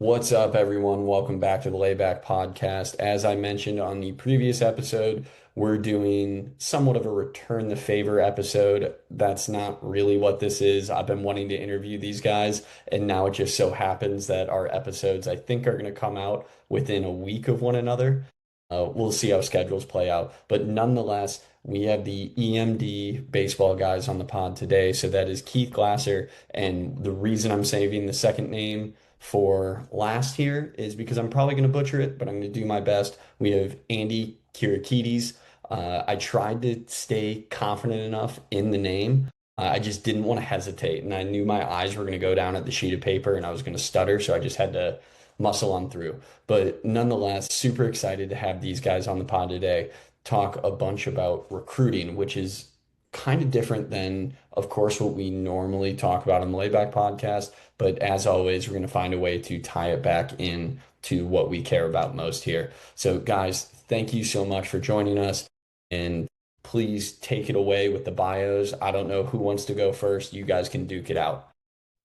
What's up, everyone? Welcome back to the Layback Podcast. As I mentioned on the previous episode, we're doing somewhat of a return the favor episode. That's not really what this is. I've been wanting to interview these guys, and now it just so happens that our episodes, I think, are going to come out within a week of one another. We'll see how schedules play out. But nonetheless, we have the EMD baseball guys on the pod today. So that is Keith Glasser. And the reason I'm saving the second name for last here is because I'm probably going to butcher it, but I'm going to do my best. We have Andy Kiriakedes. I tried to stay confident enough in the name. I just didn't want to hesitate, and I knew my eyes were going to go down at the sheet of paper and I was going to stutter, so I just had to muscle on through. But nonetheless, super excited to have these guys on the pod today, talk a bunch about recruiting, which is kind of different than, of course, what we normally talk about on the Layback podcast. But as always, we're going to find a way to tie it back in to what we care about most here. So, guys, thank you so much for joining us. And please take it away with the bios. I don't know who wants to go first. You guys can duke it out.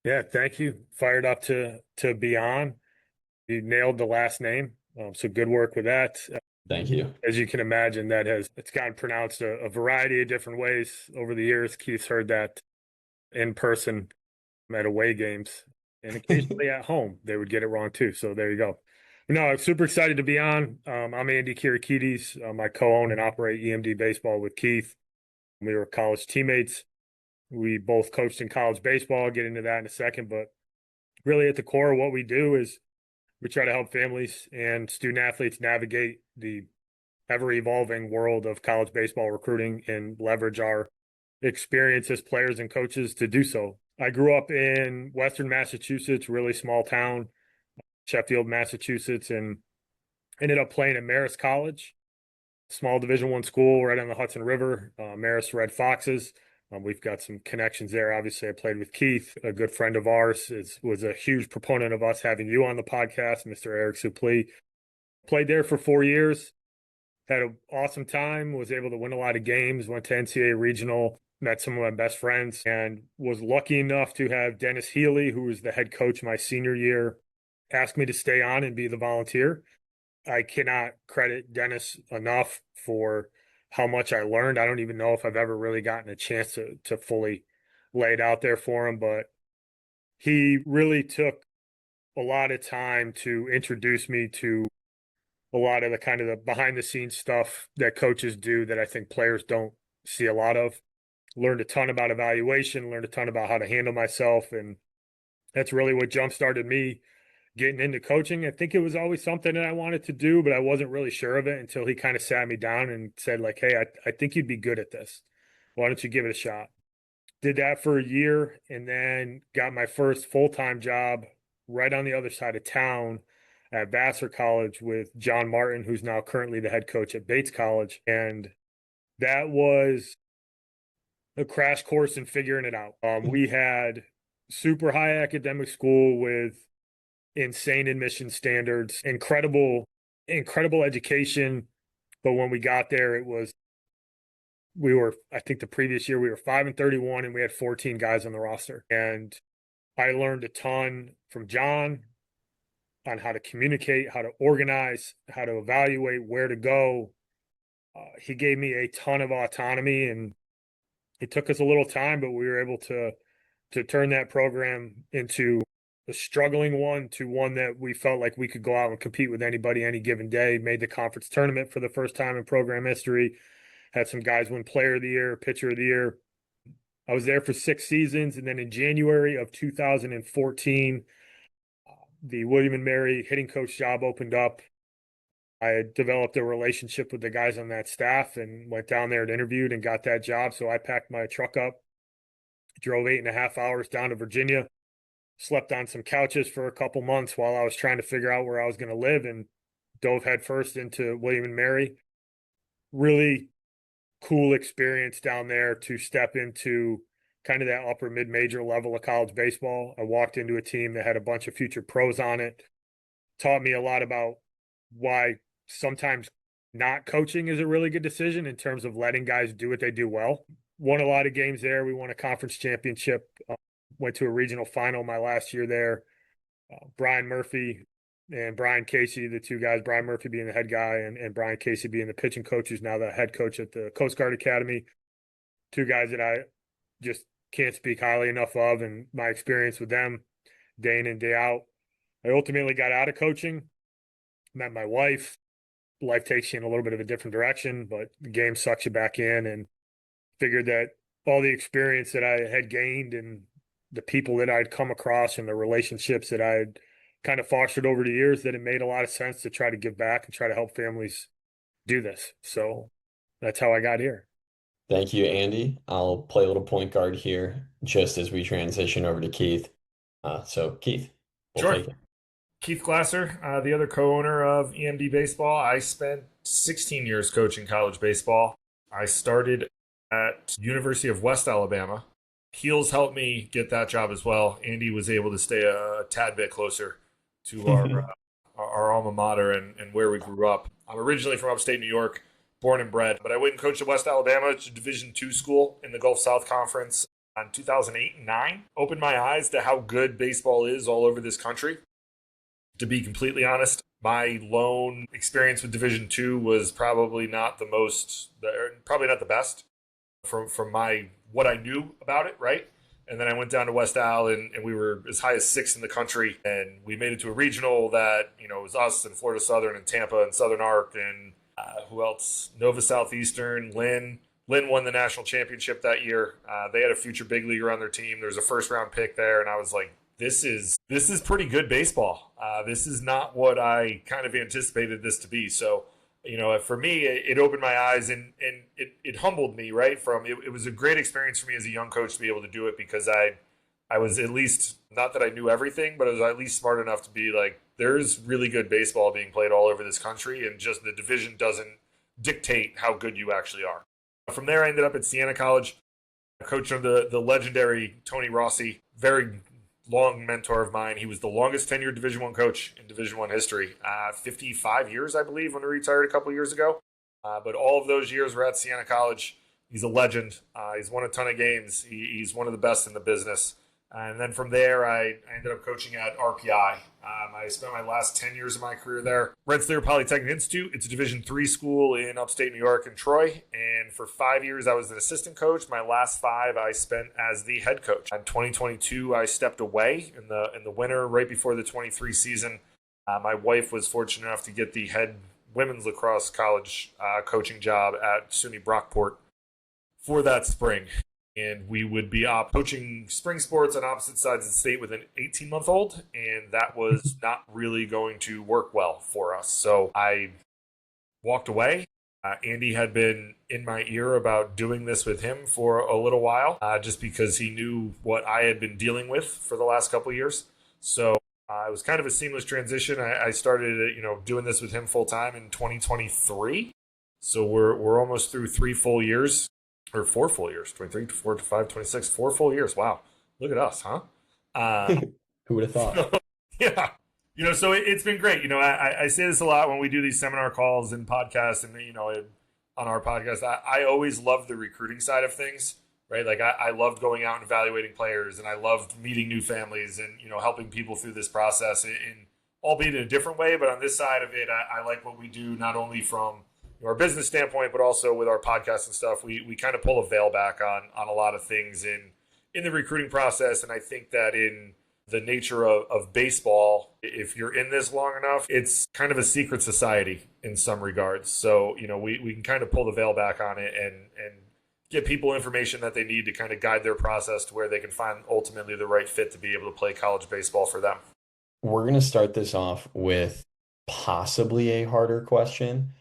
Yeah, thank you. Fired up to be on. You nailed the last name, so good work with that. Thank you. As you can imagine, it's gotten pronounced a variety of different ways over the years. Keith's heard that in person at away games, and occasionally at home they would get it wrong too. So there you go. No, I'm super excited to be on. I'm Andy Kiriakedes. I co-own and operate EMD Baseball with Keith. We were college teammates. We both coached in college baseball. I'll get into that in a second, but really at the core of what we do is we try to help families and student athletes navigate the ever evolving world of college baseball recruiting and leverage our experience as players and coaches to do so. I grew up in Western Massachusetts, really small town, Sheffield, Massachusetts, and ended up playing at Marist College, small Division I school right on the Hudson River, Marist Red Foxes. We've got some connections there. Obviously, I played with Keith, a good friend of ours, was a huge proponent of us having you on the podcast, Mr. Eric Suplee. Played there for 4 years, had an awesome time, was able to win a lot of games, went to NCAA regional, met some of my best friends, and was lucky enough to have Dennis Healy, who was the head coach my senior year, ask me to stay on and be the volunteer. I cannot credit Dennis enough for how much I learned. I don't even know if I've ever really gotten a chance to fully lay it out there for him, but he really took a lot of time to introduce me to a lot of the kind of the behind the scenes stuff that coaches do that I think players don't see a lot of. Learned a ton about evaluation, learned a ton about how to handle myself, and that's really what jump started me getting into coaching. I think it was always something that I wanted to do, but I wasn't really sure of it until he kind of sat me down and said, like, hey, I think you'd be good at this. Why don't you give it a shot? Did that for a year and then got my first full-time job right on the other side of town at Vassar College with John Martin, who's now currently the head coach at Bates College. And that was a crash course in figuring it out. We had super high academic school with insane admission standards, incredible education. But when we got there, I think the previous year we were 5-31 and we had 14 guys on the roster. And I learned a ton from John on how to communicate, how to organize, how to evaluate, where to go. He gave me a ton of autonomy, and it took us a little time, but we were able to turn that program into a struggling one to one that we felt like we could go out and compete with anybody any given day. Made the conference tournament for the first time in program history. Had some guys win player of the year, pitcher of the year. I was there for 6 seasons. And then in January of 2014, the William and Mary hitting coach job opened up. I had developed a relationship with the guys on that staff and went down there and interviewed and got that job. So I packed my truck up, drove 8.5 hours down to Virginia, slept on some couches for a couple months while I was trying to figure out where I was going to live, and dove headfirst into William and Mary. Really cool experience down there to step into kind of that upper mid-major level of college baseball. I walked into a team that had a bunch of future pros on it. Taught me a lot about why sometimes not coaching is a really good decision in terms of letting guys do what they do well. Won a lot of games there. We won a conference championship. Went to a regional final my last year there. Brian Murphy and Brian Casey, the two guys, Brian Murphy being the head guy and Brian Casey being the pitching coach, who's now the head coach at the Coast Guard Academy. Two guys that I just can't speak highly enough of, and my experience with them day in and day out. I ultimately got out of coaching, met my wife. Life takes you in a little bit of a different direction, but the game sucks you back in, and figured that all the experience that I had gained and the people that I'd come across and the relationships that I'd kind of fostered over the years, that it made a lot of sense to try to give back and try to help families do this. So that's how I got here. Thank you, Andy. I'll play a little point guard here just as we transition over to Keith. So, Keith, we'll Sure. take it. Keith Glasser, the other co-owner of EMD Baseball. I spent 16 years coaching college baseball. I started at University of West Alabama. Heels helped me get that job as well. Andy was able to stay a tad bit closer to our alma mater and where we grew up. I'm originally from upstate New York, born and bred, but I went and coached at West Alabama. It's a Division II school in the Gulf South Conference in 2008 and 9. Opened my eyes to how good baseball is all over this country. To be completely honest, my lone experience with Division II was probably not probably not the best from my what I knew about it, right? And then I went down to West Al, and we were as high as sixth in the country, and we made it to a regional that it was us and Florida Southern and Tampa and Southern Arc and who else? Nova Southeastern, Lynn. Lynn won the national championship that year. They had a future big leaguer on their team. There was a first round pick there, and I was like, this is pretty good baseball. This is not what I kind of anticipated this to be. So, for me, it opened my eyes and it humbled me, right? It was a great experience for me as a young coach to be able to do it because I was at least, not that I knew everything, but I was at least smart enough to be like, there's really good baseball being played all over this country, and just the division doesn't dictate how good you actually are. From there, I ended up at Siena College, coach of the legendary Tony Rossi, very long mentor of mine. He was the longest tenured Division I coach in Division I history, 55 years, I believe, when he retired a couple years ago. But all of those years were at Siena College. He's a legend. He's won a ton of games. He's one of the best in the business. And then from there, I ended up coaching at RPI. I spent my last 10 years of my career there. Rensselaer Polytechnic Institute. It's a Division III school in upstate New York and Troy. And for 5 years, I was an assistant coach. My last 5, I spent as the head coach. In 2022, I stepped away in the winter, right before the 23 season. My wife was fortunate enough to get the head women's lacrosse college coaching job at SUNY Brockport for that spring. And we would be coaching spring sports on opposite sides of the state with an 18-month-old, and that was not really going to work well for us. So I walked away. Andy had been in my ear about doing this with him for a little while, just because he knew what I had been dealing with for the last couple of years. So it was kind of a seamless transition. I started, doing this with him full time in 2023. So we're almost through 3 full years. Or 4 full years, 23, 24, 25, 26, 4 full years. Wow. Look at us, huh? Who would have thought? Yeah. So it's been great. I say this a lot when we do these seminar calls and podcasts and, on our podcast. I always love the recruiting side of things, right? Like I loved going out and evaluating players, and I loved meeting new families and, helping people through this process in albeit in a different way. But on this side of it, I like what we do, not only from our business standpoint, but also with our podcast and stuff. We kind of pull a veil back on a lot of things in the recruiting process. And I think that in the nature of baseball, if you're in this long enough, it's kind of a secret society in some regards. So, we can kind of pull the veil back on it and get people information that they need to kind of guide their process to where they can find ultimately the right fit to be able to play college baseball for them. We're going to start this off with possibly a harder question.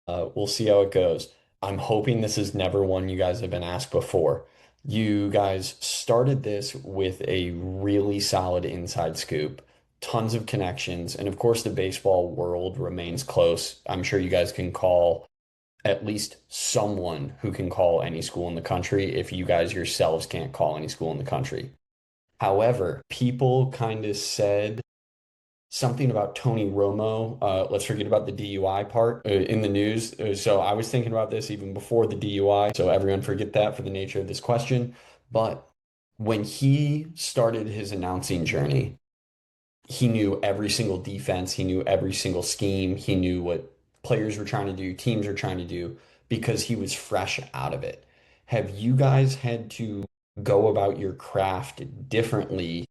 We'll see how it goes. I'm hoping this is never one you guys have been asked before. You guys started this with a really solid inside scoop, tons of connections, and of course the baseball world remains close. I'm sure you guys can call at least someone who can call any school in the country if you guys yourselves can't call any school in the country. However, people kind of said something about Tony Romo. Let's forget about the DUI part in the news. So I was thinking about this even before the DUI. So everyone forget that for the nature of this question. But when he started his announcing journey, he knew every single defense, he knew every single scheme, he knew what players were trying to do, teams were trying to do, because he was fresh out of it. Have you guys had to go about your craft differently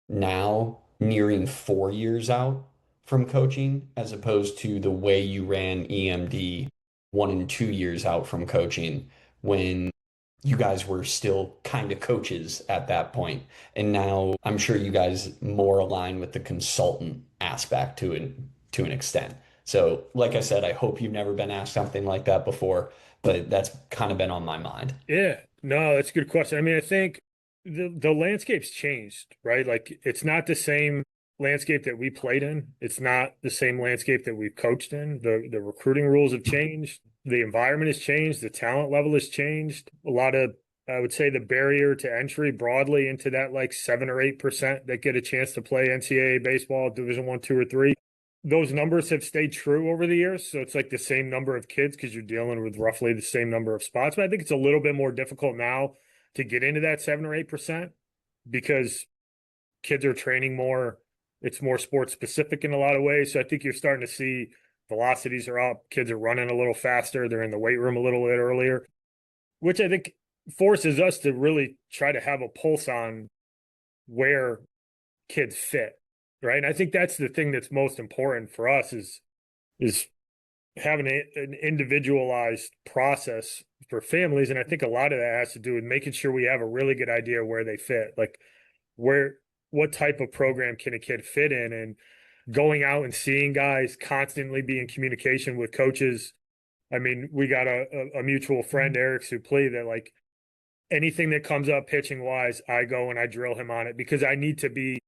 now, nearing 4 years out from coaching, as opposed to the way you ran EMD 1 and 2 years out from coaching when you guys were still kind of coaches at that point? And now I'm sure you guys more align with the consultant aspect to an extent. So, like I said, I hope you've never been asked something like that before, but that's kind of been on my mind. Yeah, no, that's a good question. I mean, I think the landscape's changed, right? Like it's not the same landscape that we played in. It's not the same landscape that we've coached in. The recruiting rules have changed. The environment has changed. The talent level has changed. A lot of, I would say, the barrier to entry broadly into that like 7 or 8% that get a chance to play NCAA baseball, Division I, II, or III. Those numbers have stayed true over the years. So it's like the same number of kids because you're dealing with roughly the same number of spots. But I think it's a little bit more difficult now to get into that 7 or 8% because kids are training more. It's more sports specific in a lot of ways. So I think you're starting to see velocities are up. Kids are running a little faster. They're in the weight room a little bit earlier, which I think forces us to really try to have a pulse on where kids fit. Right. And I think that's the thing that's most important for us is having an individualized process for families. And I think a lot of that has to do with making sure we have a really good idea where they fit, like what type of program can a kid fit in, and going out and seeing guys, constantly be in communication with coaches. I mean, we got a mutual friend, Eric Suplee, that like anything that comes up pitching wise, I go and I drill him on it because I need to be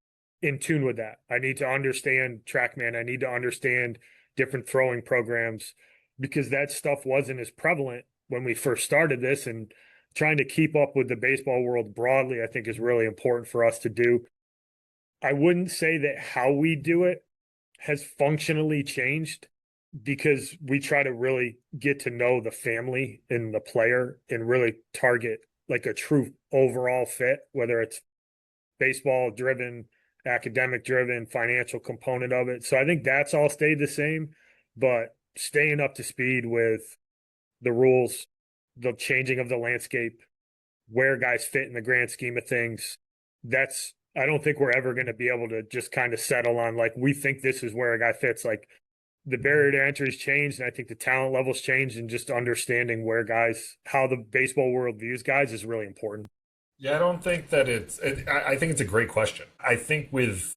in tune with that. I need to understand TrackMan. I need to understand different throwing programs because that stuff wasn't as prevalent when we first started this, and trying to keep up with the baseball world broadly, I think is really important for us to do. I wouldn't say that how we do it has functionally changed because we try to really get to know the family and the player and really target like a true overall fit, whether it's baseball driven, academic driven, financial component of it. So I think that's all stayed the same, but staying up to speed with the rules, the changing of the landscape, where guys fit in the grand scheme of things, that's, I don't think we're ever going to be able to just kind of settle on like, we think this is where a guy fits. Like the barrier to entry's changed, and I think the talent levels changed, and just understanding where guys, how the baseball world views guys is really important. Yeah, I don't think that I think it's a great question. I think with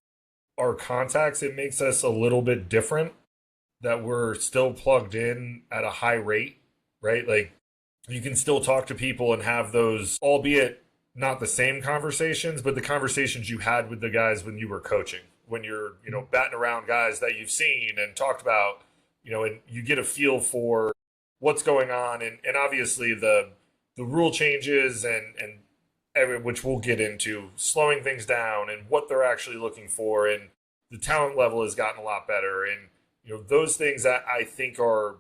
our contacts, it makes us a little bit different, that we're still plugged in at a high rate, right? Like you can still talk to people and have those, albeit not the same conversations, but the conversations you had with the guys when you were coaching, when you're, batting around guys that you've seen and talked about, and you get a feel for what's going on. And obviously the rule changes and which we'll get into, slowing things down and what they're actually looking for. And the talent level has gotten a lot better. And, those things that I think are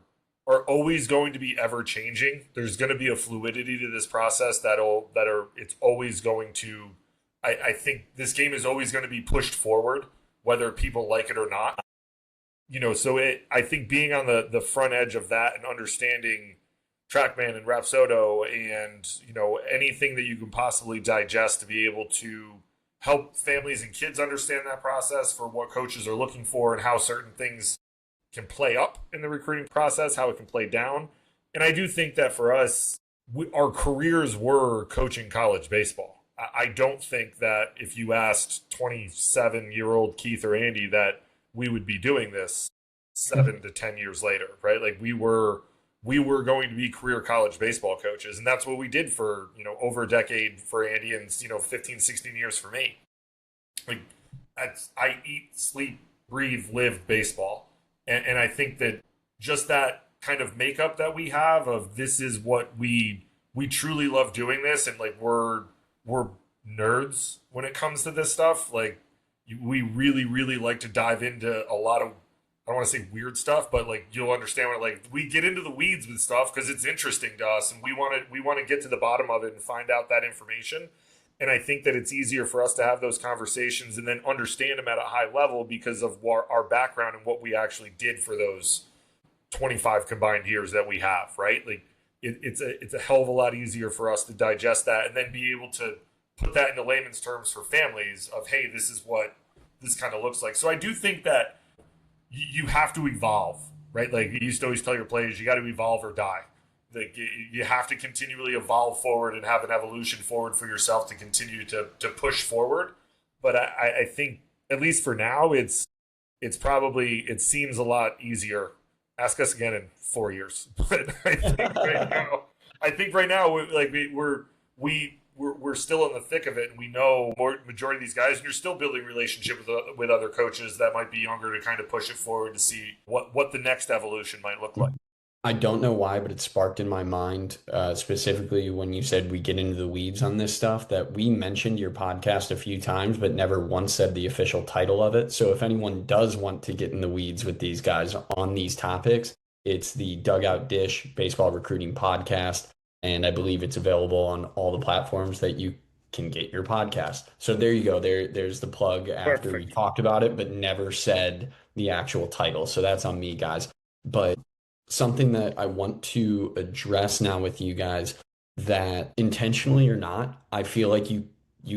always going to be ever changing. There's going to be a fluidity to this process it's always going to, I think this game is always going to be pushed forward, whether people like it or not. So I think being on the front edge of that and understanding TrackMan and Rapsodo and, anything that you can possibly digest to be able to help families and kids understand that process for what coaches are looking for and how certain things can play up in the recruiting process, how it can play down. And I do think that for us, our careers were coaching college baseball. I don't think that if you asked 27-year-old Keith or Andy that we would be doing this 7 to 10 years later, right? Like we were going to be career college baseball coaches. And that's what we did for, over a decade for Andy and, 15, 16 years for me. Like I eat, sleep, breathe, live baseball. And I think that just that kind of makeup that we have of this is what we truly love doing this. And like, we're nerds when it comes to this stuff. Like we really, really like to dive into a lot of, I don't want to say weird stuff, but like you'll understand what, like we get into the weeds with stuff because it's interesting to us and we want to get to the bottom of it and find out that information. And I think that it's easier for us to have those conversations and then understand them at a high level because of our background and what we actually did for those 25 combined years that we have, right? Like it's a hell of a lot easier for us to digest that and then be able to put that into layman's terms for families of, hey, this is what this kind of looks like. So I do think that you have to evolve, right? Like you used to always tell your players, you got to evolve or die. Like you have to continually evolve forward and have an evolution forward for yourself to continue to push forward. But I think at least for now, it's probably, it seems a lot easier. Ask us again in 4 years. But I think right now, like we're still in the thick of it, and we know majority of these guys, and you're still building relationship with other coaches that might be younger to kind of push it forward to see what the next evolution might look like. I don't know why, but it sparked in my mind, specifically when you said we get into the weeds on this stuff, that we mentioned your podcast a few times, but never once said the official title of it. So if anyone does want to get in the weeds with these guys on these topics, it's the Dugout Dish Baseball Recruiting Podcast. And I believe it's available on all the platforms that you can get your podcast. So there you go. There's the plug after we talked about it, but never said the actual title. So that's on me, guys. But something that I want to address now with you guys, that intentionally or not, I feel like you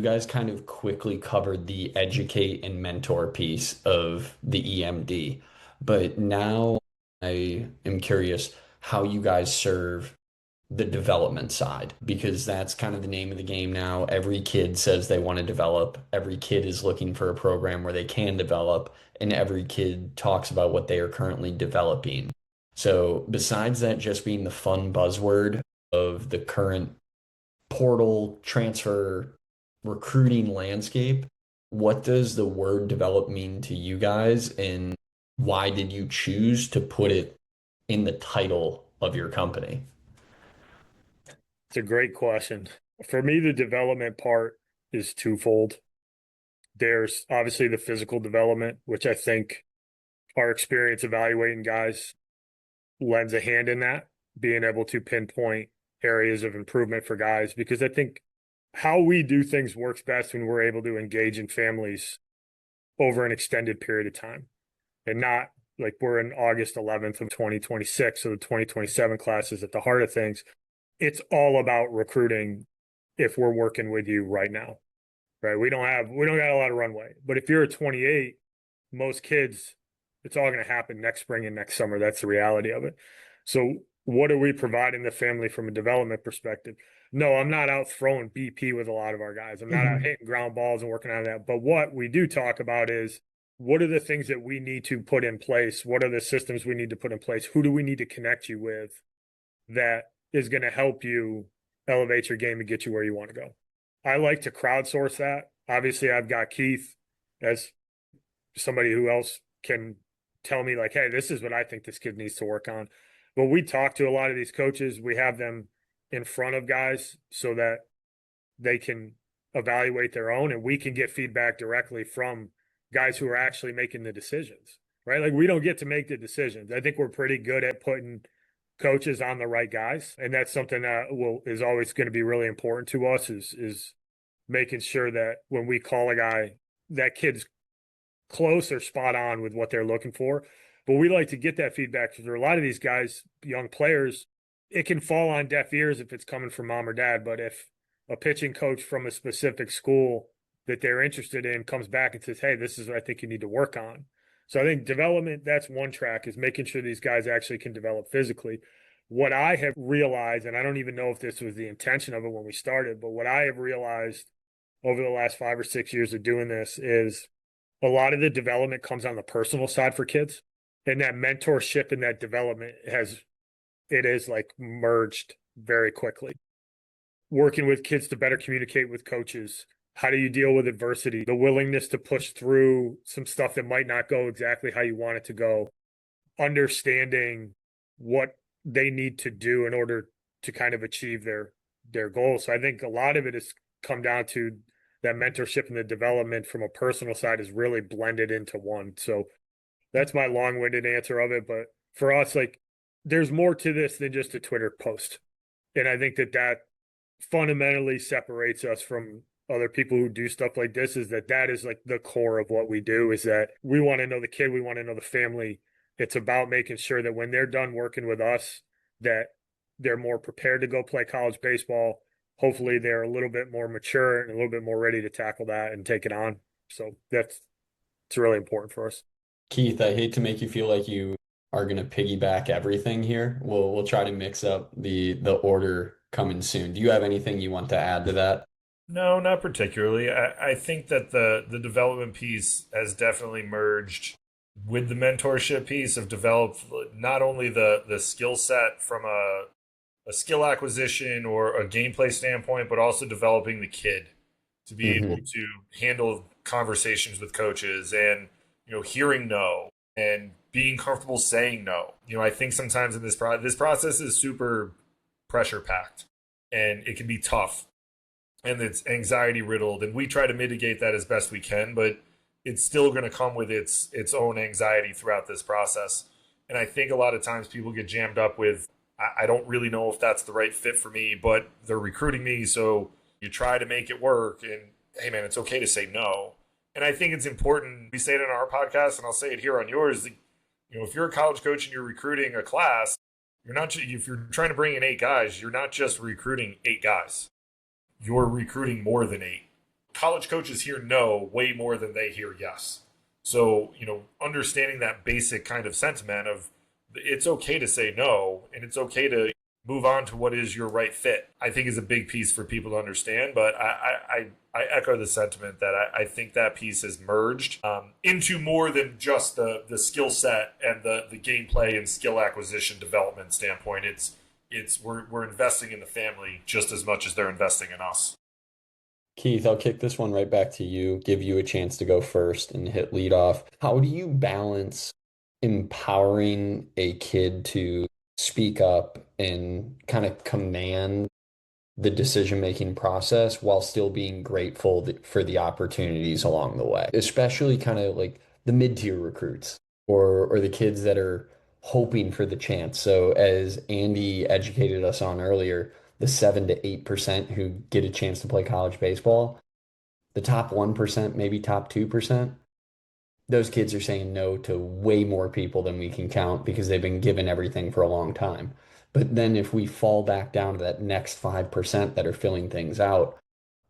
guys kind of quickly covered the educate and mentor piece of the EMD. But now I am curious how you guys serve the development side, because that's kind of the name of the game now. Every kid says they want to develop. Every kid is looking for a program where they can develop, and every kid talks about what they are currently developing. So besides that just being the fun buzzword of the current portal transfer recruiting landscape, what does the word develop mean to you guys, and why did you choose to put it in the title of your company? It's a great question. For me, the development part is twofold. There's obviously the physical development, which I think our experience evaluating guys lends a hand in that, being able to pinpoint areas of improvement for guys, because I think how we do things works best when we're able to engage in families over an extended period of time and not like we're in August 11th of 2026. So the 2027 class is at the heart of things. It's all about recruiting if we're working with you right now, right? We don't got a lot of runway, but if you're a 28, most kids, it's all going to happen next spring and next summer. That's the reality of it. So what are we providing the family from a development perspective? No, I'm not out throwing BP with a lot of our guys. I'm not out hitting ground balls and working on that. But what we do talk about is what are the things that we need to put in place? What are the systems we need to put in place? Who do we need to connect you with that is going to help you elevate your game and get you where you want to go? I like to crowdsource that. Obviously, I've got Keith as somebody who else can tell me like, hey, this is what I think this kid needs to work on. But we talk to a lot of these coaches. We have them in front of guys so that they can evaluate their own, and we can get feedback directly from guys who are actually making the decisions, right? Like we don't get to make the decisions. I think we're pretty good at putting coaches on the right guys. And that's something that is always going to be really important to us is making sure that when we call a guy, that kid's close or spot on with what they're looking for. But we like to get that feedback because there are a lot of these guys, young players, it can fall on deaf ears if it's coming from mom or dad. But if a pitching coach from a specific school that they're interested in comes back and says, hey, this is what I think you need to work on. So I think development, that's one track, is making sure these guys actually can develop physically. What I have realized, and I don't even know if this was the intention of it when we started, but what I have realized over the last 5 or 6 years of doing this is a lot of the development comes on the personal side for kids. And that mentorship and that development is like merged very quickly. Working with kids to better communicate with coaches. How do you deal with adversity? The willingness to push through some stuff that might not go exactly how you want it to go. Understanding what they need to do in order to kind of achieve their goals. So I think a lot of it has come down to that mentorship and the development from a personal side is really blended into one. So that's my long-winded answer of it. But for us, like, there's more to this than just a Twitter post. And I think that fundamentally separates us from other people who do stuff like this is that is like the core of what we do, is that we want to know the kid, we want to know the family. It's about making sure that when they're done working with us, that they're more prepared to go play college baseball. Hopefully they're a little bit more mature and a little bit more ready to tackle that and take it on. So it's really important for us. Keith, I hate to make you feel like you are going to piggyback everything here. We'll try to mix up the order coming soon. Do you have anything you want to add to that? No, not particularly. I think that the development piece has definitely merged with the mentorship piece of developed not only the skill set from a skill acquisition or a gameplay standpoint, but also developing the kid to be able to handle conversations with coaches and, hearing no and being comfortable saying no. I think sometimes in this process is super pressure packed and it can be tough and it's anxiety riddled, and we try to mitigate that as best we can, but it's still going to come with its own anxiety throughout this process. And I think a lot of times people get jammed up with, I don't really know if that's the right fit for me, but they're recruiting me, so you try to make it work. And hey, man, it's okay to say no. And I think it's important. We say it in our podcast, and I'll say it here on yours. If you're a college coach and you're recruiting a class, you're not. If you're trying to bring in 8 guys, you're not just recruiting 8 guys. You're recruiting more than 8. College coaches hear no way more than they hear yes. So, understanding that basic kind of sentiment of it's okay to say no and it's okay to move on to what is your right fit, I think is a big piece for people to understand. But I echo the sentiment that I think that piece has merged into more than just the skill set and the gameplay and skill acquisition development standpoint. We're investing in the family just as much as they're investing in us. Keith, I'll kick this one right back to you, give you a chance to go first and hit lead off. How do you balance empowering a kid to speak up and kind of command the decision-making process while still being grateful for the opportunities along the way, especially kind of like the mid-tier recruits or the kids that are hoping for the chance? So as Andy educated us on earlier, the 7 to 8% who get a chance to play college baseball, the top 1%, maybe top 2%, those kids are saying no to way more people than we can count because they've been given everything for a long time. But then if we fall back down to that next 5% that are filling things out,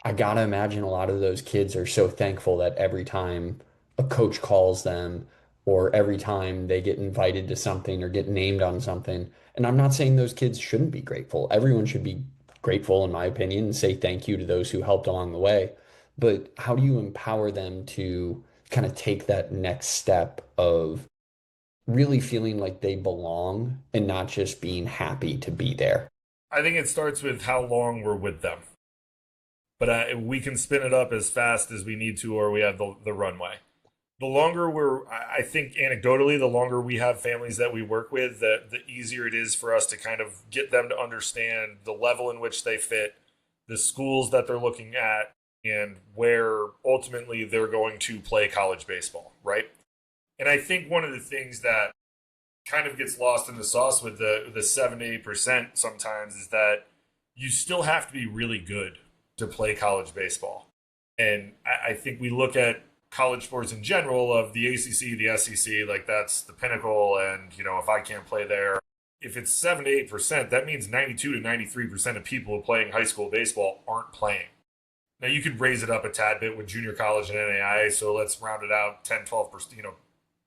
I gotta imagine a lot of those kids are so thankful that every time a coach calls them or every time they get invited to something or get named on something. And I'm not saying those kids shouldn't be grateful. Everyone should be grateful, in my opinion, and say thank you to those who helped along the way. But how do you empower them to kind of take that next step of really feeling like they belong and not just being happy to be there? I think it starts with how long we're with them. But we can spin it up as fast as we need to, or we have the runway. The longer I think anecdotally, the longer we have families that we work with, the easier it is for us to kind of get them to understand the level in which they fit, the schools that they're looking at, and where ultimately they're going to play college baseball, right? And I think one of the things that kind of gets lost in the sauce with the 7 to 8% sometimes is that you still have to be really good to play college baseball. And I think we look at college sports in general of the ACC, the SEC, like that's the pinnacle. And, if I can't play there, if it's 7 to 8%, that means 92 to 93% of people playing high school baseball aren't playing. Now, you could raise it up a tad bit with junior college and NAIA, so let's round it out 10, 12%,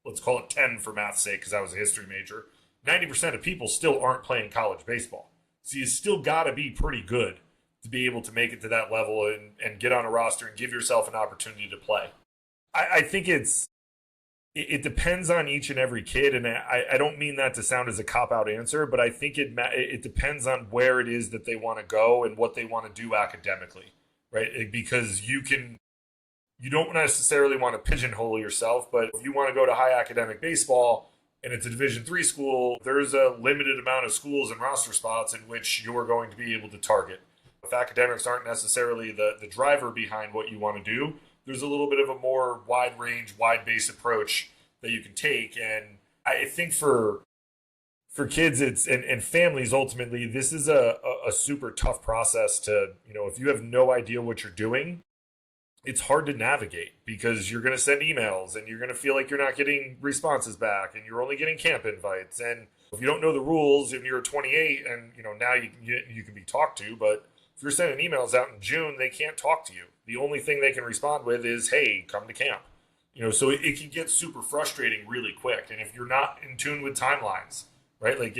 let's call it 10 for math's sake because I was a history major. 90% of people still aren't playing college baseball. So you still got to be pretty good to be able to make it to that level and get on a roster and give yourself an opportunity to play. I think it depends on each and every kid, and I don't mean that to sound as a cop-out answer, but I think it depends on where it is that they want to go and what they want to do academically. Right? Because you don't necessarily want to pigeonhole yourself, but if you want to go to high academic baseball and it's a Division III school, there's a limited amount of schools and roster spots in which you're going to be able to target. If academics aren't necessarily the driver behind what you want to do, there's a little bit of a more wide range, wide base approach that you can take. And I think for kids and families, ultimately, this is a super tough process to, if you have no idea what you're doing, it's hard to navigate because you're going to send emails and you're going to feel like you're not getting responses back and you're only getting camp invites. And if you don't know the rules and you're 28 and now you can be talked to, but if you're sending emails out in June, they can't talk to you. The only thing they can respond with is, "Hey, come to camp." So it can get super frustrating really quick. And if you're not in tune with timelines, right? Like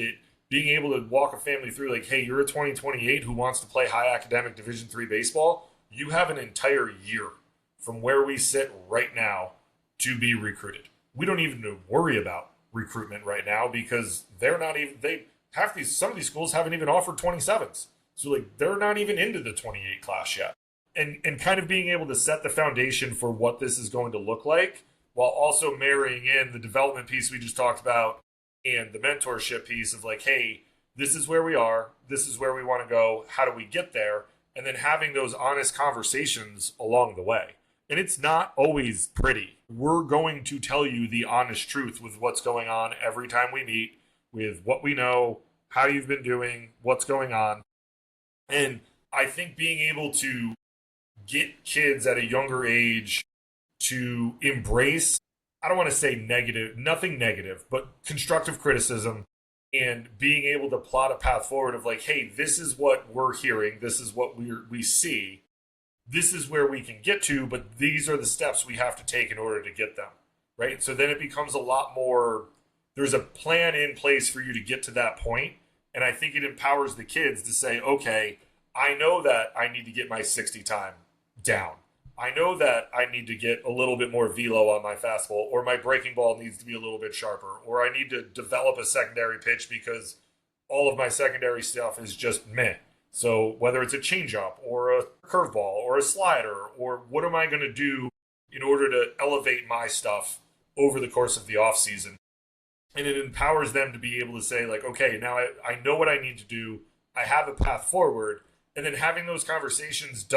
being able to walk a family through, like, "Hey, you're a 2028 who wants to play high academic Division III baseball. You have an entire year from where we sit right now to be recruited." We don't even worry about recruitment right now because they're not even some of these schools haven't even offered 27s. So like they're not even into the 28 class yet. And kind of being able to set the foundation for what this is going to look like while also marrying in the development piece we just talked about and the mentorship piece of like, "Hey, this is where we are, this is where we want to go, how do we get there?" And then having those honest conversations along the way. And it's not always pretty. We're going to tell you the honest truth with what's going on every time we meet, with what we know, how you've been doing, what's going on. And I think being able to get kids at a younger age to embrace, I don't want to say negative, nothing negative, but constructive criticism, and being able to plot a path forward of like, "Hey, this is what we're hearing, this is what we see, this is where we can get to, but these are the steps we have to take in order to get them," right? So then it becomes a lot more, there's a plan in place for you to get to that point. And I think it empowers the kids to say, "Okay, I know that I need to get my 60 time down. I know that I need to get a little bit more velo on my fastball, or my breaking ball needs to be a little bit sharper, or I need to develop a secondary pitch because all of my secondary stuff is just meh." So whether it's a changeup or a curveball or a slider, or what am I going to do in order to elevate my stuff over the course of the off season? And it empowers them to be able to say like, "Okay, now I know what I need to do. I have a path forward." And then having those conversations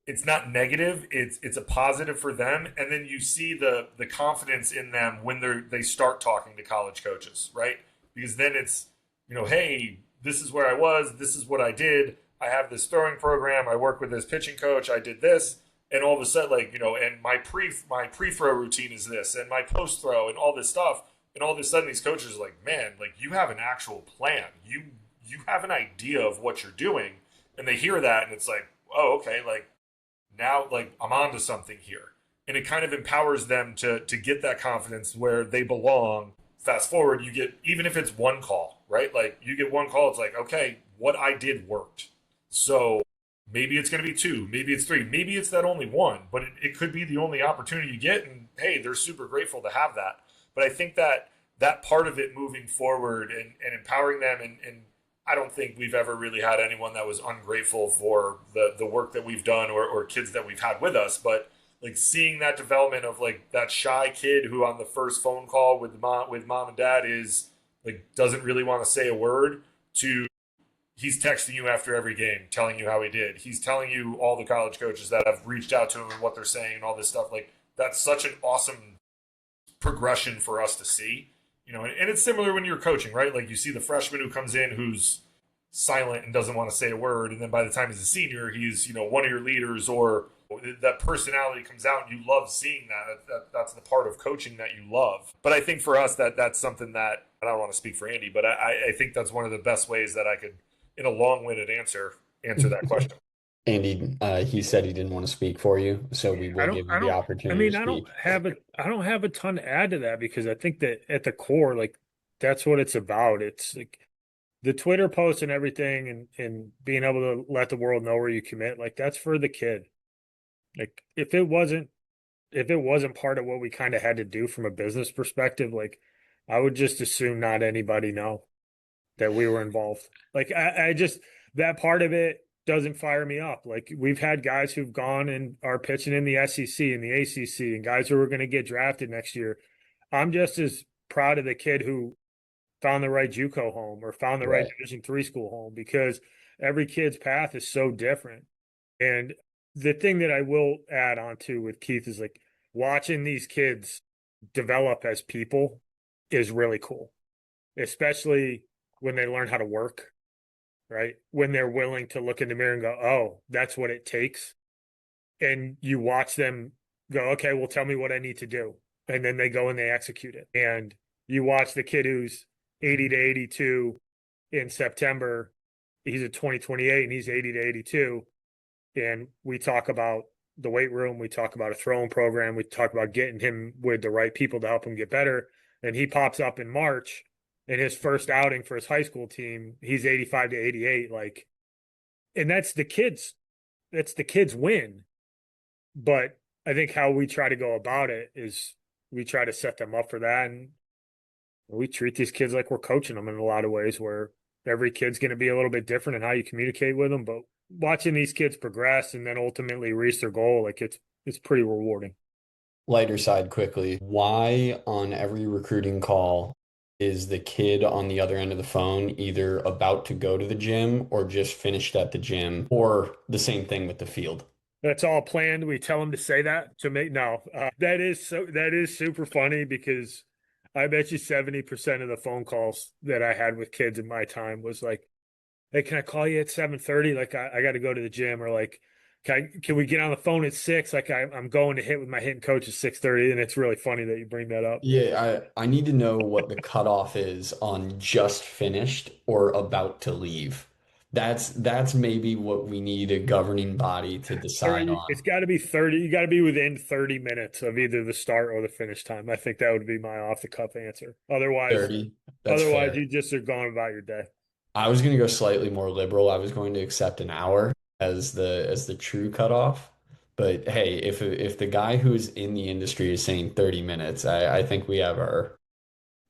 it's not negative, it's a positive for them. And then you see the confidence in them when they start talking to college coaches, right? Because then it's, "Hey, this is where I was, this is what I did, I have this throwing program, I work with this pitching coach, I did this." And all of a sudden, like, and my pre-throw routine is this, and my post throw, and all this stuff. And all of a sudden these coaches are like, "Man, like, you have an actual plan, you have an idea of what you're doing." And they hear that and it's like, "Oh, okay, like now, like, I'm onto something here." And it kind of empowers them to get that confidence where they belong. Fast forward, you get, even if it's one call, right? Like you get one call, it's like, "Okay, what I did worked." So maybe it's going to be two, maybe it's three, maybe it's that only one, but it could be the only opportunity you get. And hey, they're super grateful to have that. But I think that part of it moving forward and empowering them, and I don't think we've ever really had anyone that was ungrateful for the work that we've done, or kids that we've had with us. But like seeing that development of like that shy kid who on the first phone call with mom and dad is like doesn't really want to say a word, to he's texting you after every game telling you how he did. He's telling you all the college coaches that have reached out to him and what they're saying and all this stuff. Like that's such an awesome progression for us to see. And it's similar when you're coaching, right? Like you see the freshman who comes in who's silent and doesn't want to say a word, and then by the time he's a senior, he's one of your leaders, or that personality comes out, and you love seeing that's the part of coaching that you love. But I think for us that's something that, I don't want to speak for Andy, but I think that's one of the best ways that I could, in a long-winded answer that question. Andy, he said he didn't want to speak for you, so we will give you the opportunity to speak. I don't have a ton to add to that, because I think that at the core, like, that's what it's about. It's like the Twitter posts and everything, and being able to let the world know where you commit, like that's for the kid. Like if it wasn't part of what we kind of had to do from a business perspective, like I would just assume not anybody know that we were involved. Like I just, that part of it doesn't fire me up. Like we've had guys who've gone and are pitching in the SEC and the ACC, and guys who are going to get drafted next year. I'm just as proud of the kid who found the right JUCO home or found the right Division III school home, because every kid's path is so different. And the thing that I will add on to with Keith is like watching these kids develop as people is really cool, especially when they learn how to work, right? When they're willing to look in the mirror and go, "Oh, that's what it takes." and you watch them go, okay, well, tell me what I need to do. And then they go and they execute it. And you watch the kid who's 80 to 82 in September, he's at 2028 and he's 80 to 82. And we talk about the weight room, we talk about a throwing program, we talk about getting him with the right people to help him get better. And he pops up in March in his first outing for his high school team, he's 85 to 88. Like, and that's the kids' win. But I think how we try to go about it is we try to set them up for that. And we treat these kids like we're coaching them in a lot of ways, where every kid's going to be a little bit different in how you communicate with them. But watching these kids progress and then ultimately reach their goal, like it's pretty rewarding. Lighter side quickly. Why on every recruiting call is the kid on the other end of the phone either about to go to the gym or just finished at the gym, or the same thing with the field? That's all planned. We tell them to say that to make that is super funny, because I bet you 70% of the phone calls that I had with kids in my time was like, hey, can I call you at 7:30? Like I got to go to the gym, or like, can we get on the phone at 6? Like I'm going to hit with my hitting coach at 6:30. And it's really funny that you bring that up. Yeah, I need to know what the cutoff is on just finished or about to leave. That's maybe what we need a governing body to decide 30, on. it's got to be 30. You got to be within 30 minutes of either the start or the finish time. I think that would be my off the cuff answer. Otherwise, 30. That's fair. you just are going about your day. I was going to go slightly more liberal. I was going to accept an hour as the true cutoff. But hey, if the guy who's in the industry is saying 30 minutes, I think we have our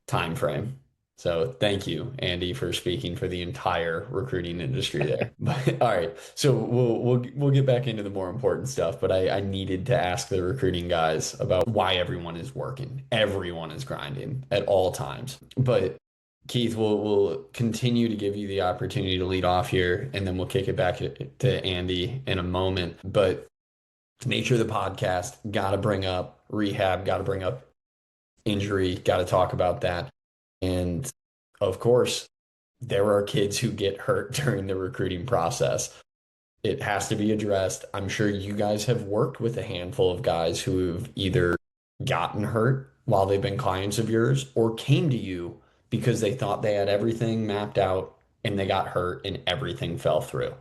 time frame. So thank you, Andy, for speaking for the entire recruiting industry there. But all right, so we'll get back into the more important stuff. But I needed to ask the recruiting guys about why everyone is working. Everyone is grinding at all times. But Keith, we'll continue to give you the opportunity to lead off here, and then we'll kick it back to Andy in a moment. But nature of the podcast, got to bring up rehab, got to bring up injury, got to talk about that. And of course, there are kids who get hurt during the recruiting process. It has to be addressed. I'm sure you guys have worked with a handful of guys who've either gotten hurt while they've been clients of yours or came to you because they thought they had everything mapped out and they got hurt and everything fell through.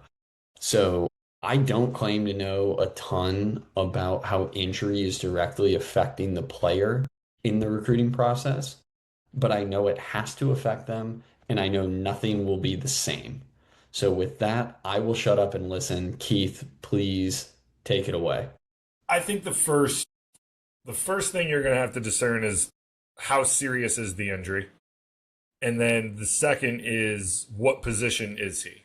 So I don't claim to know a ton about how injury is directly affecting the player in the recruiting process, but I know it has to affect them, and I know nothing will be the same. So with that, I will shut up and listen. Keith, please take it away. I think the first thing you're going to have to discern is how serious is the injury. And then the second is, what position is he?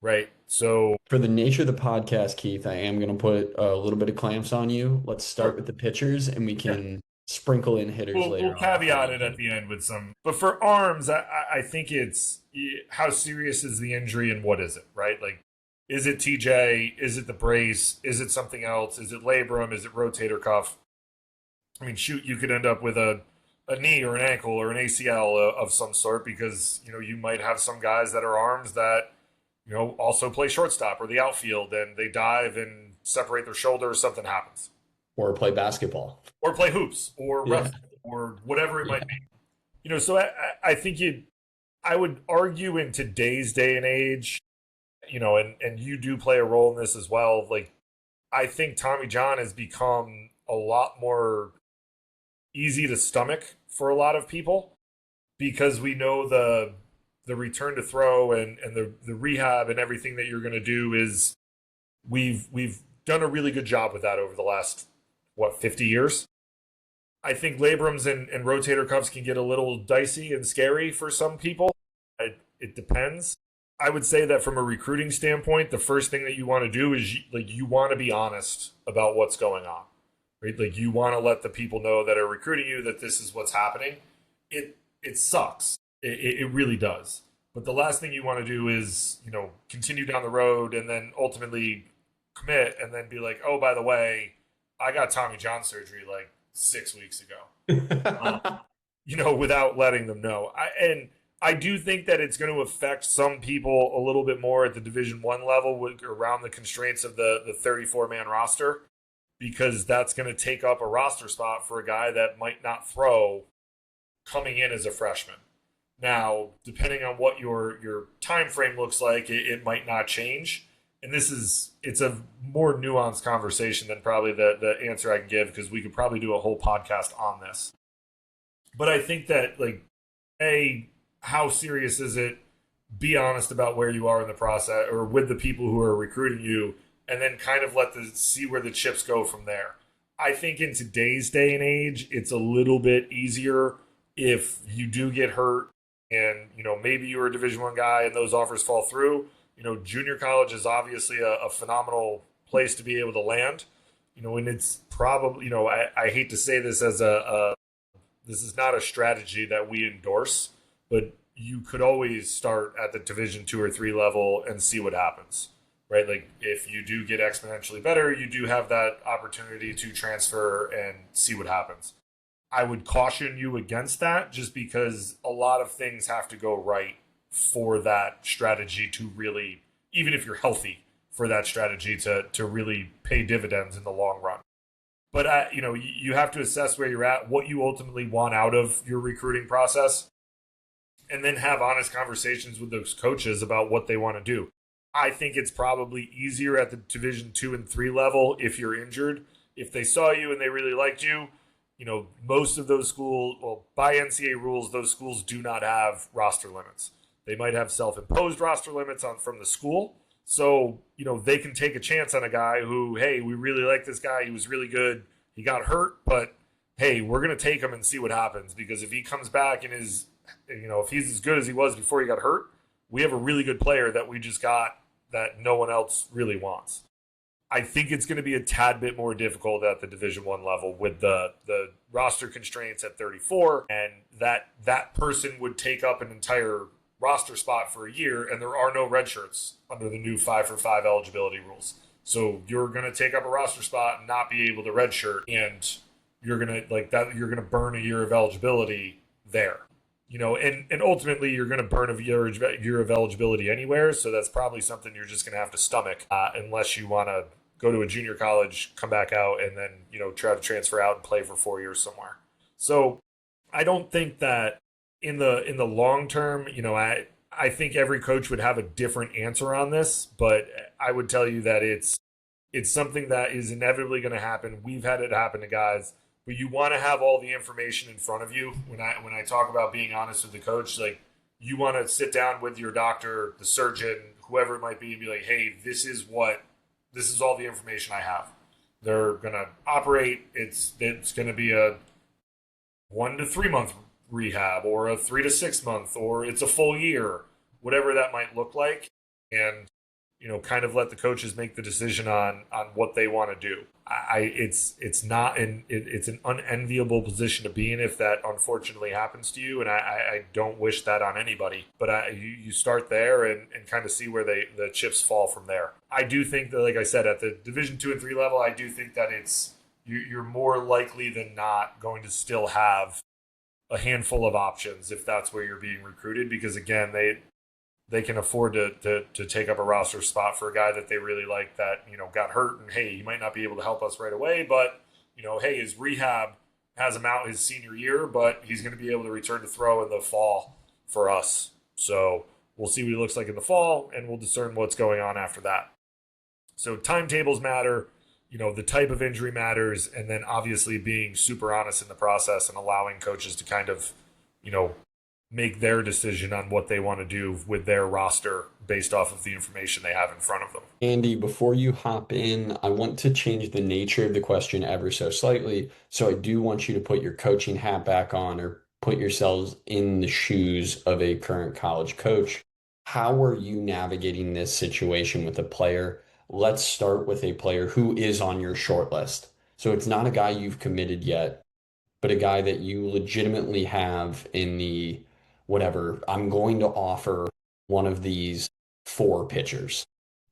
Right? So for the nature of the podcast, Keith, I am going to put a little bit of clamps on you. Let's start with the pitchers, and we can sprinkle in hitters later. We'll caveat it at the end with some. But for arms, I think it's how serious is the injury and what is it, right? Like, is it TJ? Is it the brace? Is it something else? Is it labrum? Is it rotator cuff? I mean, shoot, you could end up with a knee or an ankle or an ACL of some sort, because, you might have some guys that are arms that, also play shortstop or the outfield, and they dive and separate their shoulder or something happens. Or play basketball. Or play hoops or wrestle or whatever it might be. So I think I would argue in today's day and age, and you do play a role in this as well. Like, I think Tommy John has become a lot more easy to stomach for a lot of people, because we know the return to throw and the rehab and everything that you're going to do is we've done a really good job with that over the last 50 years. I think labrums and rotator cuffs can get a little dicey and scary for some people. It depends. I would say that from a recruiting standpoint, the first thing that you want to do is you want to be honest about what's going on, right? Like, you want to let the people know that are recruiting you that this is what's happening. It sucks. It really does. But the last thing you want to do is, continue down the road and then ultimately commit and then be like, oh, by the way, I got Tommy John surgery like 6 weeks ago, without letting them know. I do think that it's going to affect some people a little bit more at the Division One level around the constraints of the 34-man roster, because that's going to take up a roster spot for a guy that might not throw coming in as a freshman. Now, depending on what your time frame looks like, it might not change. And it's a more nuanced conversation than probably the answer I can give, because we could probably do a whole podcast on this. But I think that, like, how serious is it? Be honest about where you are in the process or with the people who are recruiting you, and then kind of see where the chips go from there. I think in today's day and age, it's a little bit easier if you do get hurt and, maybe you're a Division I guy and those offers fall through. Junior college is obviously a phenomenal place to be able to land. And it's probably, I hate to say this as this is not a strategy that we endorse, but you could always start at the Division II or III level and see what happens, right? Like, if you do get exponentially better, you do have that opportunity to transfer and see what happens. I would caution you against that, just because a lot of things have to go right for that strategy to really, even if you're healthy, for that strategy to really pay dividends in the long run. But, you have to assess where you're at, what you ultimately want out of your recruiting process, and then have honest conversations with those coaches about what they want to do. I think it's probably easier at the Division II and III level if you're injured. If they saw you and they really liked you, most of those schools, well, by NCAA rules, those schools do not have roster limits. They might have self-imposed roster limits from the school. So, they can take a chance on a guy who, hey, we really like this guy. He was really good. He got hurt, but hey, we're going to take him and see what happens. Because if he comes back and is, if he's as good as he was before he got hurt, we have a really good player that we just got that no one else really wants. I think it's going to be a tad bit more difficult at the Division I level with the roster constraints at 34, and that person would take up an entire roster spot for a year, and there are no red shirts under the new 5-for-5 eligibility rules. So you're going to take up a roster spot and not be able to redshirt, and you're going to burn a year of eligibility there. And ultimately you're going to burn a year of eligibility anywhere, so that's probably something you're just going to have to stomach unless you want to go to a junior college, come back out, and then, try to transfer out and play for 4 years somewhere. So I don't think that in the long term, I think every coach would have a different answer on this, but I would tell you that it's something that is inevitably going to happen. We've had it happen to guys, but you want to have all the information in front of you. When I talk about being honest with the coach, like, you want to sit down with your doctor, the surgeon, whoever it might be, and be like, hey, this is all the information I have. They're going to operate. It's going to be a 1 to 3 month rehab, or a 3 to 6 month, or it's a full year, whatever that might look like. And, kind of let the coaches make the decision on what they want to do. It's an unenviable position to be in if that unfortunately happens to you. And I don't wish that on anybody, but you start there and kind of see where the chips fall from there. I do think that, like I said, at the Division II and III level, I do think that you're more likely than not going to still have a handful of options if that's where you're being recruited, because again, they can afford to take up a roster spot for a guy that they really like that, got hurt, and hey, he might not be able to help us right away, but hey, his rehab has him out his senior year, but he's going to be able to return to throw in the fall for us. So we'll see what he looks like in the fall, and we'll discern what's going on after that. So timetables matter, the type of injury matters, and then obviously being super honest in the process and allowing coaches to kind of, make their decision on what they want to do with their roster based off of the information they have in front of them. Andy, before you hop in, I want to change the nature of the question ever so slightly. So I do want you to put your coaching hat back on, or put yourselves in the shoes of a current college coach. How are you navigating this situation with a player? Let's start with a player who is on your short list. So it's not a guy you've committed yet, but a guy that you legitimately have in the whatever, I'm going to offer one of these 4 pitchers.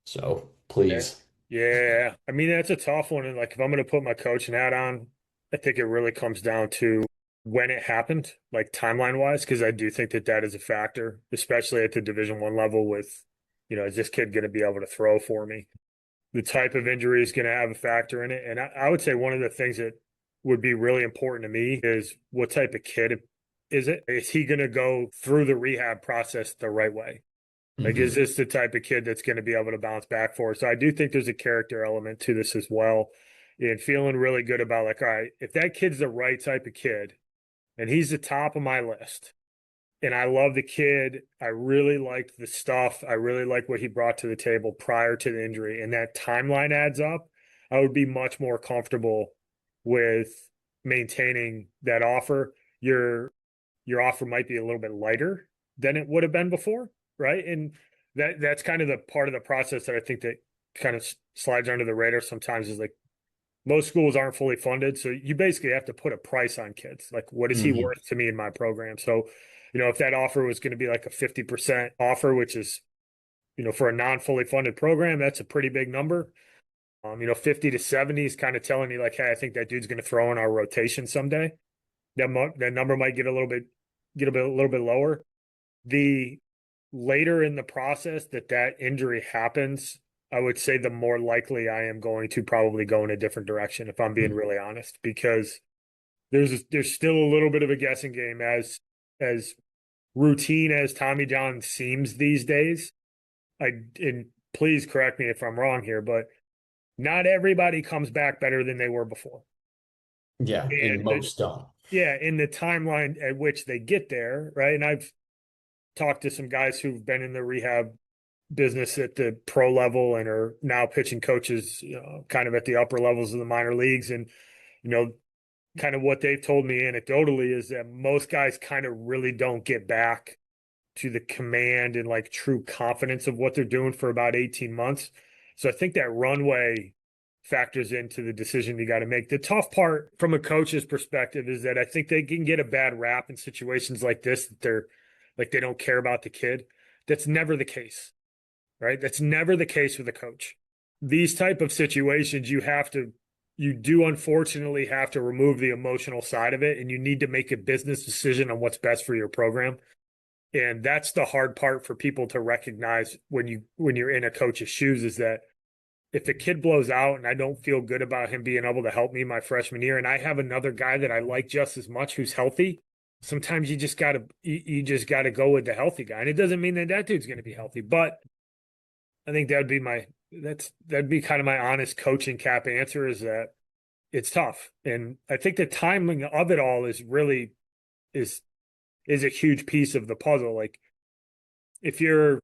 So please. Yeah. I mean, that's a tough one. And like, if I'm going to put my coaching hat on, I think it really comes down to when it happened, like timeline wise, because I do think that that is a factor, especially at the Division I level with, is this kid going to be able to throw for me? The type of injury is going to have a factor in it. And I would say one of the things that would be really important to me is what type of kid is it? Is he going to go through the rehab process the right way? Like, is Hmm. this the type of kid that's going to be able to bounce back for us? So I do think there's a character element to this as well. And feeling really good about, like, all right, if that kid's the right type of kid and he's the top of my list, and I love the kid. I really liked the stuff. I really like what he brought to the table prior to the injury, and that timeline adds up. I would be much more comfortable with maintaining that offer. Your offer might be a little bit lighter than it would have been before, right? And that's kind of the part of the process that I think that kind of slides under the radar sometimes is like most schools aren't fully funded. So you basically have to put a price on kids. Like, what is he Hmm. worth to me in my program? So, if that offer was going to be like a 50% offer, which is, for a non fully funded program, that's a pretty big number. 50 to 70 is kind of telling you like, hey, I think that dude's going to throw in our rotation someday. That number might get a little bit lower. The later in the process that injury happens, I would say the more likely I am going to probably go in a different direction, if I'm being really honest, because there's still a little bit of a guessing game as routine as Tommy John seems these days. And please correct me if I'm wrong here, but not everybody comes back better than they were before. Yeah, and And most don't. yeah, in the timeline at which they get there, right? And I've talked to some guys who've been in the rehab business at the pro level and are now pitching coaches, kind of at the upper levels of the minor leagues. And, you know, kind of what they've told me anecdotally is that most guys kind of really don't get back to the command and like true confidence of what they're doing for about 18 months. So I think that runway factors into the decision you got to make. The tough part from a coach's perspective is that I think they can get a bad rap in situations like this that they're like they don't care about the kid. That's never the case, right? That's never the case with a coach. These type of situations you do unfortunately have to remove the emotional side of it, and you need to make a business decision on what's best for your program. And that's the hard part for people to recognize when you're in a coach's shoes, is that if a kid blows out and I don't feel good about him being able to help me my freshman year, and I have another guy that I like just as much who's healthy, sometimes you just gotta go with the healthy guy. And it doesn't mean that that dude's going to be healthy, but I think that'd be kind of my honest coaching cap answer, is that it's tough. And I think the timing of it all is is a huge piece of the puzzle. Like, if you're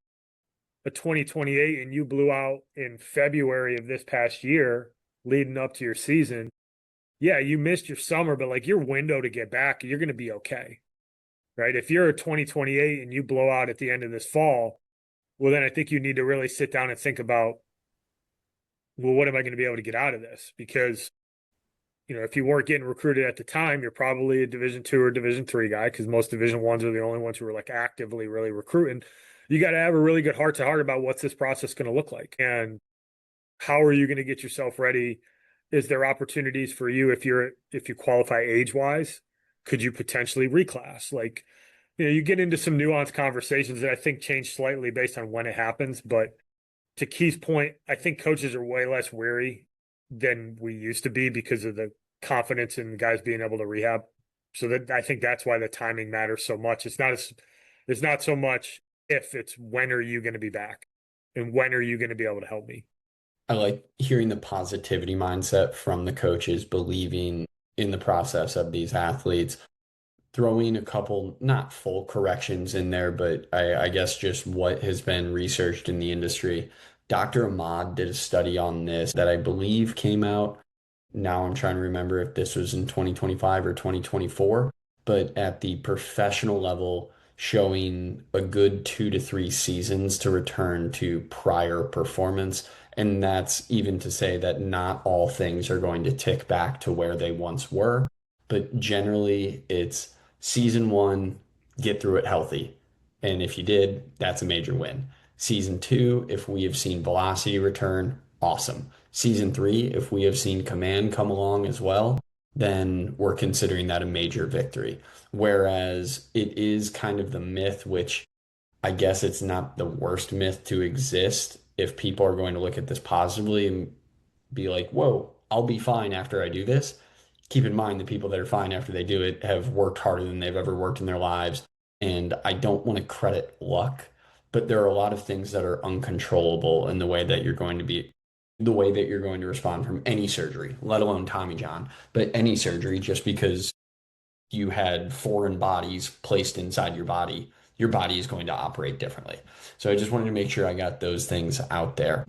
a 2028 and you blew out in February of this past year leading up to your season, yeah, you missed your summer, but like your window to get back, you're going to be okay. Right? If you're a 2028 and you blow out at the end of this fall, well, then I think you need to really sit down and think about, well, what am I going to be able to get out of this? Because, if you weren't getting recruited at the time, you're probably a Division II or Division III guy, because most Division Is are the only ones who are like actively really recruiting. You got to have a really good heart to heart about what's this process going to look like, and how are you going to get yourself ready? Is there opportunities for you if you qualify age wise? Could you potentially reclass? Like, you get into some nuanced conversations that I think change slightly based on when it happens. But to Keith's point, I think coaches are way less wary than we used to be because of the confidence in guys being able to rehab. So that I think that's why the timing matters so much. It's not so much if, it's when are you going to be back and when are you going to be able to help me? I like hearing the positivity mindset from the coaches, believing in the process of these athletes, throwing a couple, not full corrections in there, but I guess just what has been researched in the industry. Dr. Ahmad did a study on this that I believe came out. Now I'm trying to remember if this was in 2025 or 2024, but at the professional level, showing a good 2 to 3 seasons to return to prior performance. And that's even to say that not all things are going to tick back to where they once were, but generally it's season one, get through it healthy. And if you did, that's a major win. Season two, if we have seen velocity return, awesome. Season three, if we have seen command come along as well, then we're considering that a major victory. Whereas it is kind of the myth, which I guess it's not the worst myth to exist if people are going to look at this positively and be like, whoa, I'll be fine after I do this. Keep in mind the people that are fine after they do it have worked harder than they've ever worked in their lives. And I don't want to credit luck, but there are a lot of things that are uncontrollable in the way that you're going to be, the way that you're going to respond from any surgery, let alone Tommy John, but any surgery, just because you had foreign bodies placed inside your body is going to operate differently. So I just wanted to make sure I got those things out there.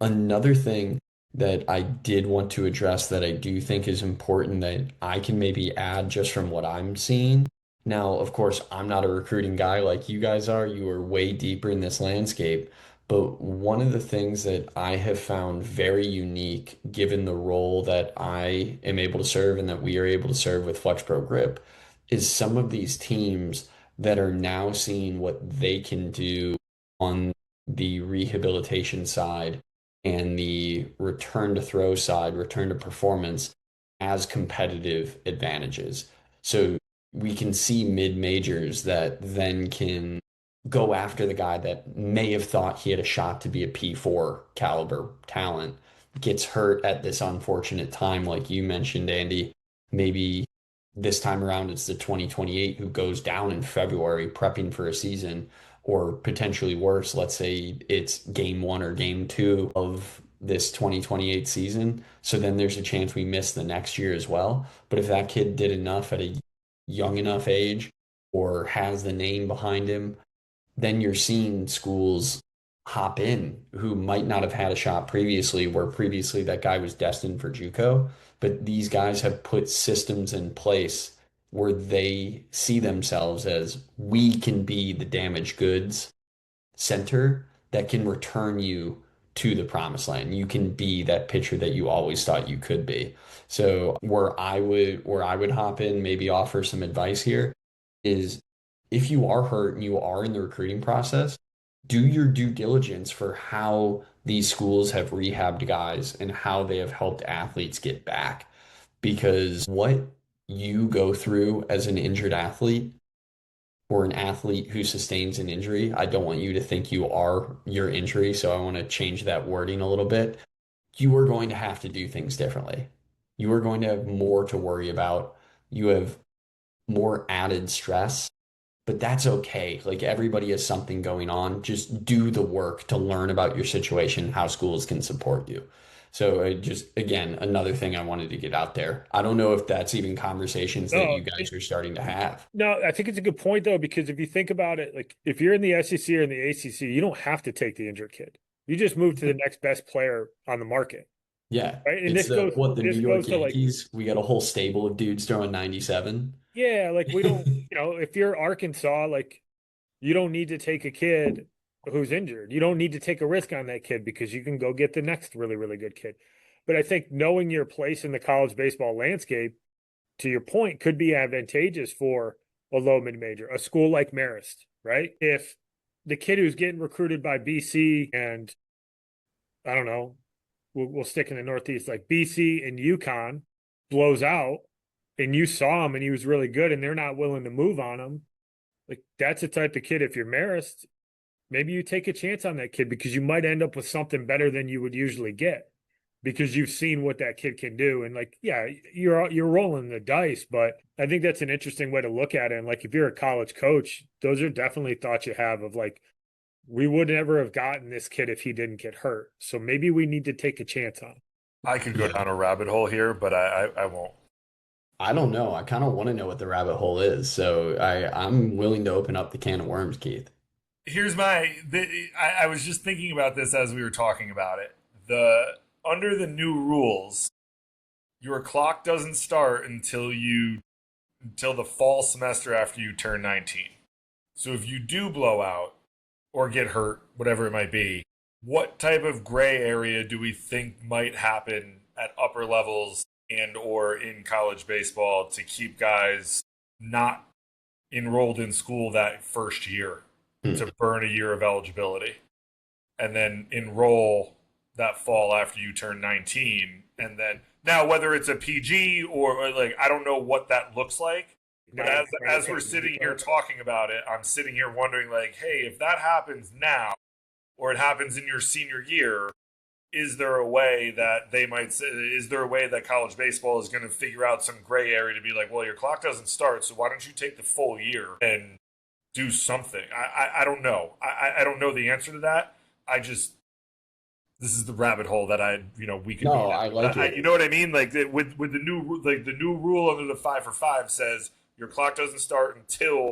Another thing that I did want to address that I do think is important that I can maybe add just from what I'm seeing. Now, of course, I'm not a recruiting guy like you guys are. You are way deeper in this landscape. But one of the things that I have found very unique, given the role that I am able to serve and that we are able to serve with FlexPro Grip, is some of these teams that are now seeing what they can do on the rehabilitation side and the return to throw side, return to performance as competitive advantages. So we can see mid majors that then can go after the guy that may have thought he had a shot to be a P4 caliber talent, gets hurt at this unfortunate time, like you mentioned, Andy. Maybe this time around it's the 2028 who goes down in February prepping for a season, or potentially worse, let's say it's game one or game two of this 2028 season. So then there's a chance we miss the next year as well. But if that kid did enough at a young enough age or has the name behind him, then you're seeing schools hop in who might not have had a shot previously, where previously that guy was destined for JUCO, but these guys have put systems in place where they see themselves as we can be the damaged goods center that can return you to the promised land. You can be that pitcher that you always thought you could be. So where I would hop in, maybe offer some advice here is if you are hurt and you are in the recruiting process, do your due diligence for how these schools have rehabbed guys and how they have helped athletes get back. Because what you go through as an injured athlete or an athlete who sustains an injury, I don't want you to think you are your injury. So I want to change that wording a little bit. You are going to have to do things differently. You are going to have more to worry about. You have more added stress, but that's okay. Like everybody has something going on. Just do the work to learn about your situation, how schools can support you. So I just, again, another thing I wanted to get out there. I don't know if that's even conversations that No, you guys are starting to have. no, I think it's a good point though, because if you think about it, like if you're in the SEC or in the ACC, you don't have to take the injured kid. You just move to the next best player on the market, Yeah. right? And It's the New this York goes to like, Yankees. We got a whole stable of dudes throwing 97. yeah, like we don't, if you're Arkansas, like you don't need to take a kid who's injured. You don't need to take a risk on that kid because you can go get the next really, really good kid. But I think knowing your place in the college baseball landscape, to your point, could be advantageous for a low mid major, a school like Marist, right? If the kid who's getting recruited by BC and I don't know, we'll stick in the Northeast, like BC and UConn blows out, and you saw him and he was really good, and they're not willing to move on him. Like that's the type of kid. If you're Marist, maybe you take a chance on that kid because you might end up with something better than you would usually get because you've seen what that kid can do. And like, yeah, you're rolling the dice, but I think that's an interesting way to look at it. And like, if you're a college coach, those are definitely thoughts you have of like, we would never have gotten this kid if he didn't get hurt. So maybe we need to take a chance on him. I could go down a rabbit hole here, but I won't. I don't know. I kind of want to know what the rabbit hole is. So I'm willing to open up the can of worms, Keith. Here's I was just thinking about this as we were talking about it. Under the new rules, your clock doesn't start until the fall semester after you turn 19. So if you do blow out or get hurt, whatever it might be, what type of gray area do we think might happen at upper levels and or in college baseball to keep guys not enrolled in school that first year to burn a year of eligibility and then enroll that fall after you turn 19? And then, Now, whether it's a PG or like, I don't know what that looks like. But as we're sitting here talking about it, I'm sitting here wondering, like, hey, if that happens now, or it happens in your senior year, is there a way that they might say, is there a way that college baseball is going to figure out some gray area to be like, well, your clock doesn't start, so why don't you take the full year and do something? I don't know. I don't know the answer to that. This is the rabbit hole that we could. No, I like it. You know what I mean? Like with the new rule under the 5 for 5 says your clock doesn't start until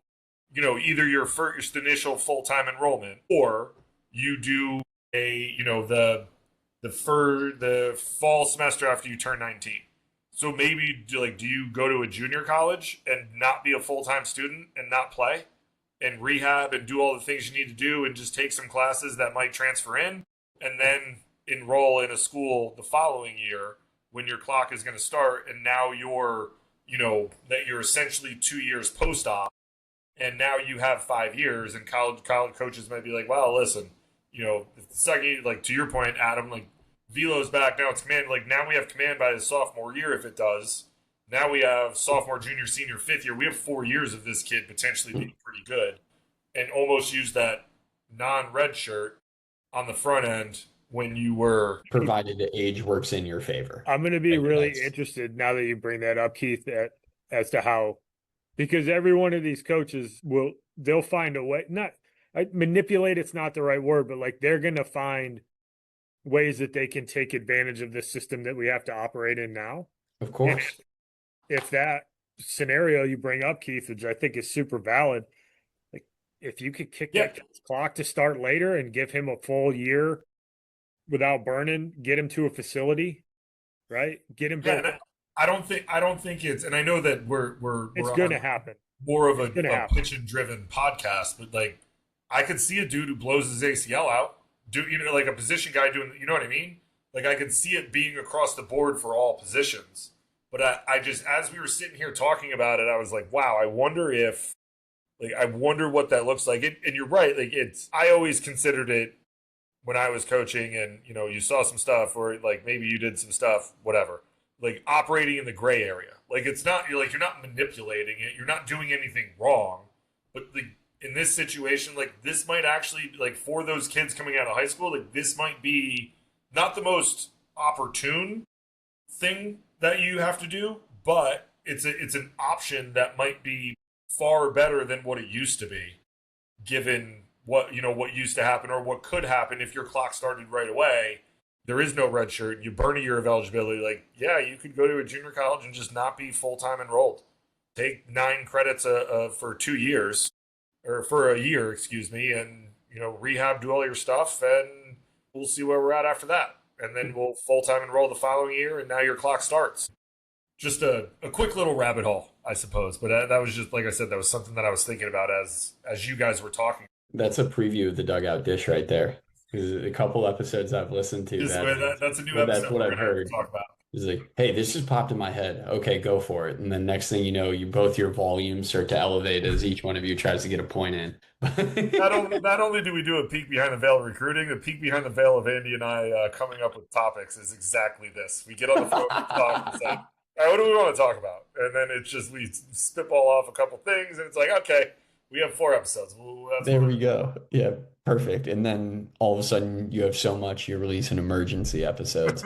either your first initial full time enrollment, or you do the fall semester after you turn 19. So maybe do you go to a junior college and not be a full time student and not play and rehab and do all the things you need to do and just take some classes that might transfer in, and then enroll in a school the following year when your clock is going to start, and now you're essentially 2 years post-op, and now you have 5 years, and college coaches might be like, well, listen, the second, like to your point, Adam, like Velo's back, now it's command, like now we have command by the sophomore year if it does. Now we have sophomore, junior, senior, 5th year. We have 4 years of this kid potentially being pretty good, and almost use that non-red shirt on the front end when you were, provided the age works in your favor. I'm going to be really interested now that you bring that up, Keith, as to how, because every one of these coaches they'll find a way, manipulate, it's not the right word, but like they're going to find ways that they can take advantage of this system that we have to operate in now. Of course. If that scenario you bring up, Keith, which I think is super valid, like if you could kick that clock to start later and give him a full year without burning, get him to a facility, right? Get him back. I don't think it's, and I know that it's going to happen. More of a pitch driven podcast, but like I could see a dude who blows his ACL out, like a position guy doing, you know what I mean? Like I could see it being across the board for all positions. But I just, as we were sitting here talking about it, I was like, wow, I wonder what that looks like. And you're right. Like I always considered it when I was coaching and, you saw some stuff or like maybe you did some stuff, whatever, like operating in the gray area. Like it's not, you're not manipulating it. You're not doing anything wrong. But in this situation, like this might actually, like for those kids coming out of high school, like this might be not the most opportune thing that you have to do, but it's an option that might be far better than what it used to be, given what used to happen or what could happen if your clock started right away. There is no red shirt. You burn a year of eligibility. Like, yeah, you could go to a junior college and just not be full-time enrolled. Take 9 credits for 2 years, or for a year, excuse me, and, rehab, do all your stuff, and we'll see where we're at after that. And then we'll full-time enroll the following year, and now your clock starts. Just a quick little rabbit hole, I suppose. But that was just, like I said, that was something that I was thinking about as you guys were talking. That's a preview of the dugout dish right there. A couple episodes I've listened to. That's a new episode. That's what I've heard. Talk about. It's like, hey, this just popped in my head. Okay, go for it. And then next thing you know, your volumes start to elevate as each one of you tries to get a point in. Not only do we do a peek behind the veil of recruiting, the peek behind the veil of Andy and I coming up with topics is exactly this. We get on the phone and talk and say, all right, what do we want to talk about? And then it's just, we spitball off a couple things and it's like, okay, we have 4 episodes. There we go. Yeah, perfect. And then all of a sudden you have so much, you're releasing emergency episodes.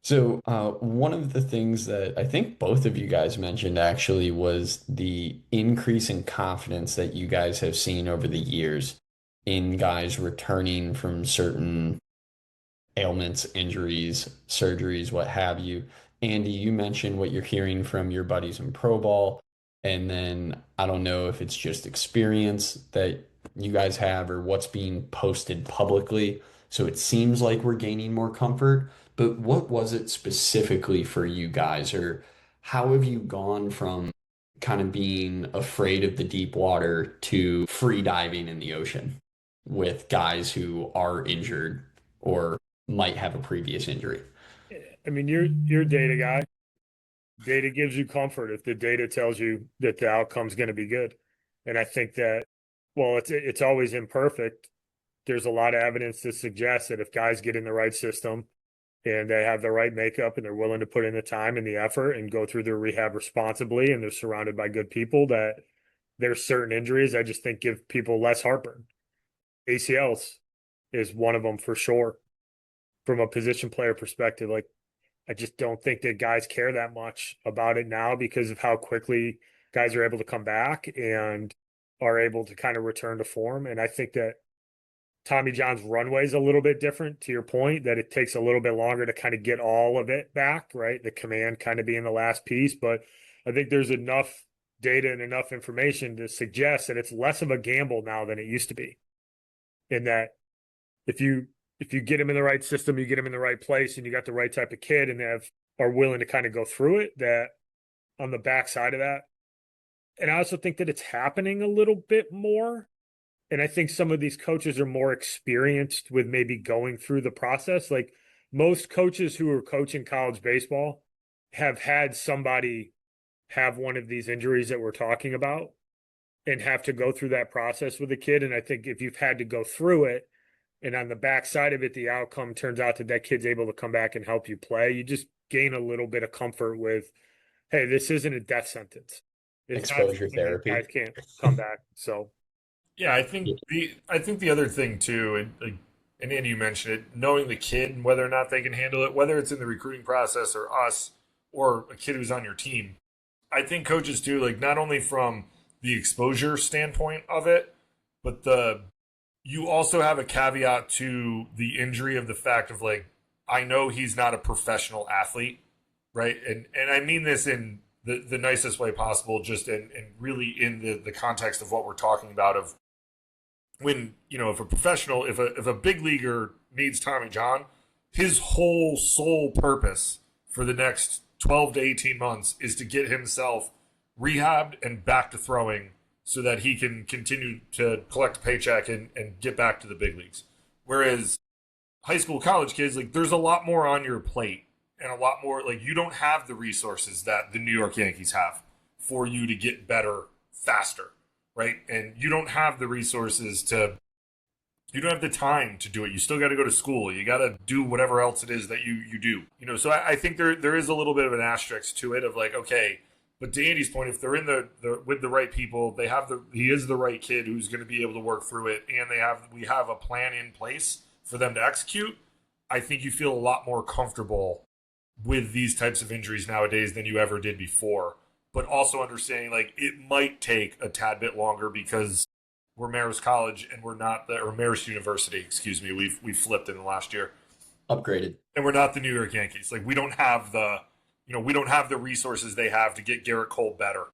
So one of the things that I think both of you guys mentioned actually was the increase in confidence that you guys have seen over the years in guys returning from certain ailments, injuries, surgeries, what have you. Andy, you mentioned what you're hearing from your buddies in pro ball. And then I don't know if it's just experience that you guys have or what's being posted publicly. So it seems like we're gaining more comfort. But what was it specifically for you guys, or how have you gone from kind of being afraid of the deep water to free diving in the ocean with guys who are injured or might have a previous injury? I mean, you're a data guy. Data gives you comfort if the data tells you that the outcome's going to be good. And I think that, well, it's always imperfect. There's a lot of evidence to suggest that if guys get in the right system and they have the right makeup and they're willing to put in the time and the effort and go through their rehab responsibly and they're surrounded by good people, that there's certain injuries I just think give people less heartburn. ACLs is one of them for sure. From a position player perspective, like I just don't think that guys care that much about it now because of how quickly guys are able to come back and are able to kind of return to form. And I think that Tommy John's runway is a little bit different, to your point, that it takes a little bit longer to kind of get all of it back, right? The command kind of being the last piece. But I think there's enough data and enough information to suggest that it's less of a gamble now than it used to be. In that if you get him in the right system, you get him in the right place, and you got the right type of kid and are willing to kind of go through it, that on the backside of that. And I also think that it's happening a little bit more. And I think some of these coaches are more experienced with maybe going through the process. Like most coaches who are coaching college baseball have had somebody have one of these injuries that we're talking about and have to go through that process with a kid. And I think if you've had to go through it and on the backside of it, the outcome turns out that kid's able to come back and help you play, you just gain a little bit of comfort with, hey, this isn't a death sentence. It's Exposure therapy. Guys can't come back. So yeah, I think the other thing too, and Andy, you mentioned it, knowing the kid and whether or not they can handle it, whether it's in the recruiting process or us or a kid who's on your team. I think coaches too, like not only from the exposure standpoint of it, but you also have a caveat to the injury of the fact of like, I know he's not a professional athlete, right? And I mean this in the nicest way possible, just and really in the context of what we're talking about of when, if a professional, if a big leaguer needs Tommy John, his whole sole purpose for the next 12 to 18 months is to get himself rehabbed and back to throwing so that he can continue to collect a paycheck and get back to the big leagues. Whereas high school, college kids, like there's a lot more on your plate and a lot more, like you don't have the resources that the New York Yankees have for you to get better faster, right? And you don't have the resources you don't have the time to do it. You still got to go to school. You got to do whatever else it is that you do. So I think there is a little bit of an asterisk to it of like, okay, but to Andy's point, if they're in the with the right people, he is the right kid who's going to be able to work through it, and we have a plan in place for them to execute. I think you feel a lot more comfortable with these types of injuries nowadays than you ever did before. But also understanding like it might take a tad bit longer because we're Marist College and we're not or Marist University, excuse me. We've flipped in the last year. Upgraded. And we're not the New York Yankees. Like we don't have the resources they have to get Garrett Cole better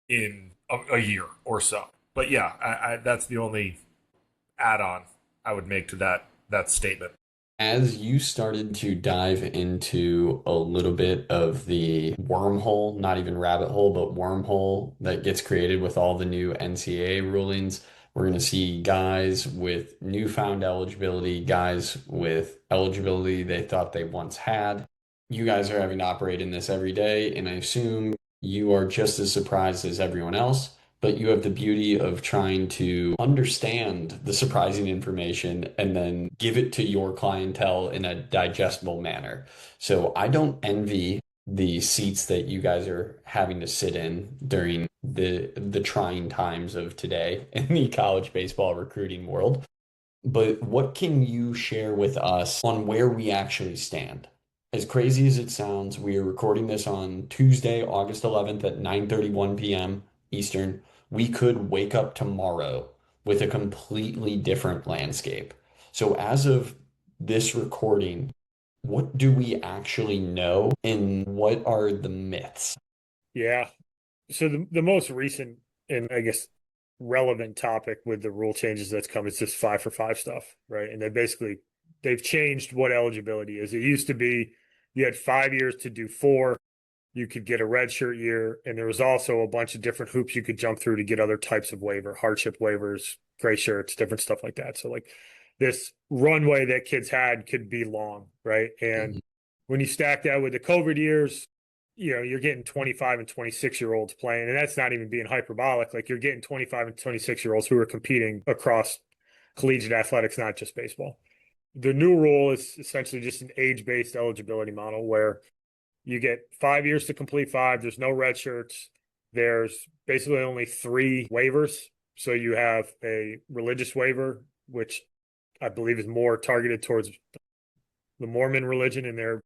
in a year or so. But yeah, I that's the only add-on I would make to that statement. As you started to dive into a little bit of the wormhole, not even rabbit hole, but wormhole that gets created with all the new NCAA rulings, we're going to see guys with newfound eligibility, guys with eligibility they thought they once had. You guys are having to operate in this every day, and I assume you are just as surprised as everyone else, but you have the beauty of trying to understand the surprising information and then give it to your clientele in a digestible manner. So I don't envy the seats that you guys are having to sit in during the trying times of today in the college baseball recruiting world. But what can you share with us on where we actually stand? As crazy as it sounds, we are recording this on Tuesday, August 11th at 9:31 p.m. Eastern. We could wake up tomorrow with a completely different landscape. So as of this recording, what do we actually know and what are the myths? yeah. So the most recent and I guess relevant topic with the rule changes that's come is this 5-for-5 stuff, right? And they've changed what eligibility is. It used to be you had 5 years to do 4. You could get a redshirt year, and there was also a bunch of different hoops you could jump through to get other types of waiver, hardship waivers, gray shirts, different stuff like that. So like this runway that kids had could be long, right? And when you stack that with the COVID years, you're getting 25 and 26-year-olds playing, and that's not even being hyperbolic. Like you're getting 25 and 26-year-olds who are competing across collegiate athletics, not just baseball. The new rule is essentially just an age-based eligibility model where you get 5 years to complete five. There's no red shirts. There's basically only three waivers. So you have a religious waiver, which I believe is more targeted towards the Mormon religion and they're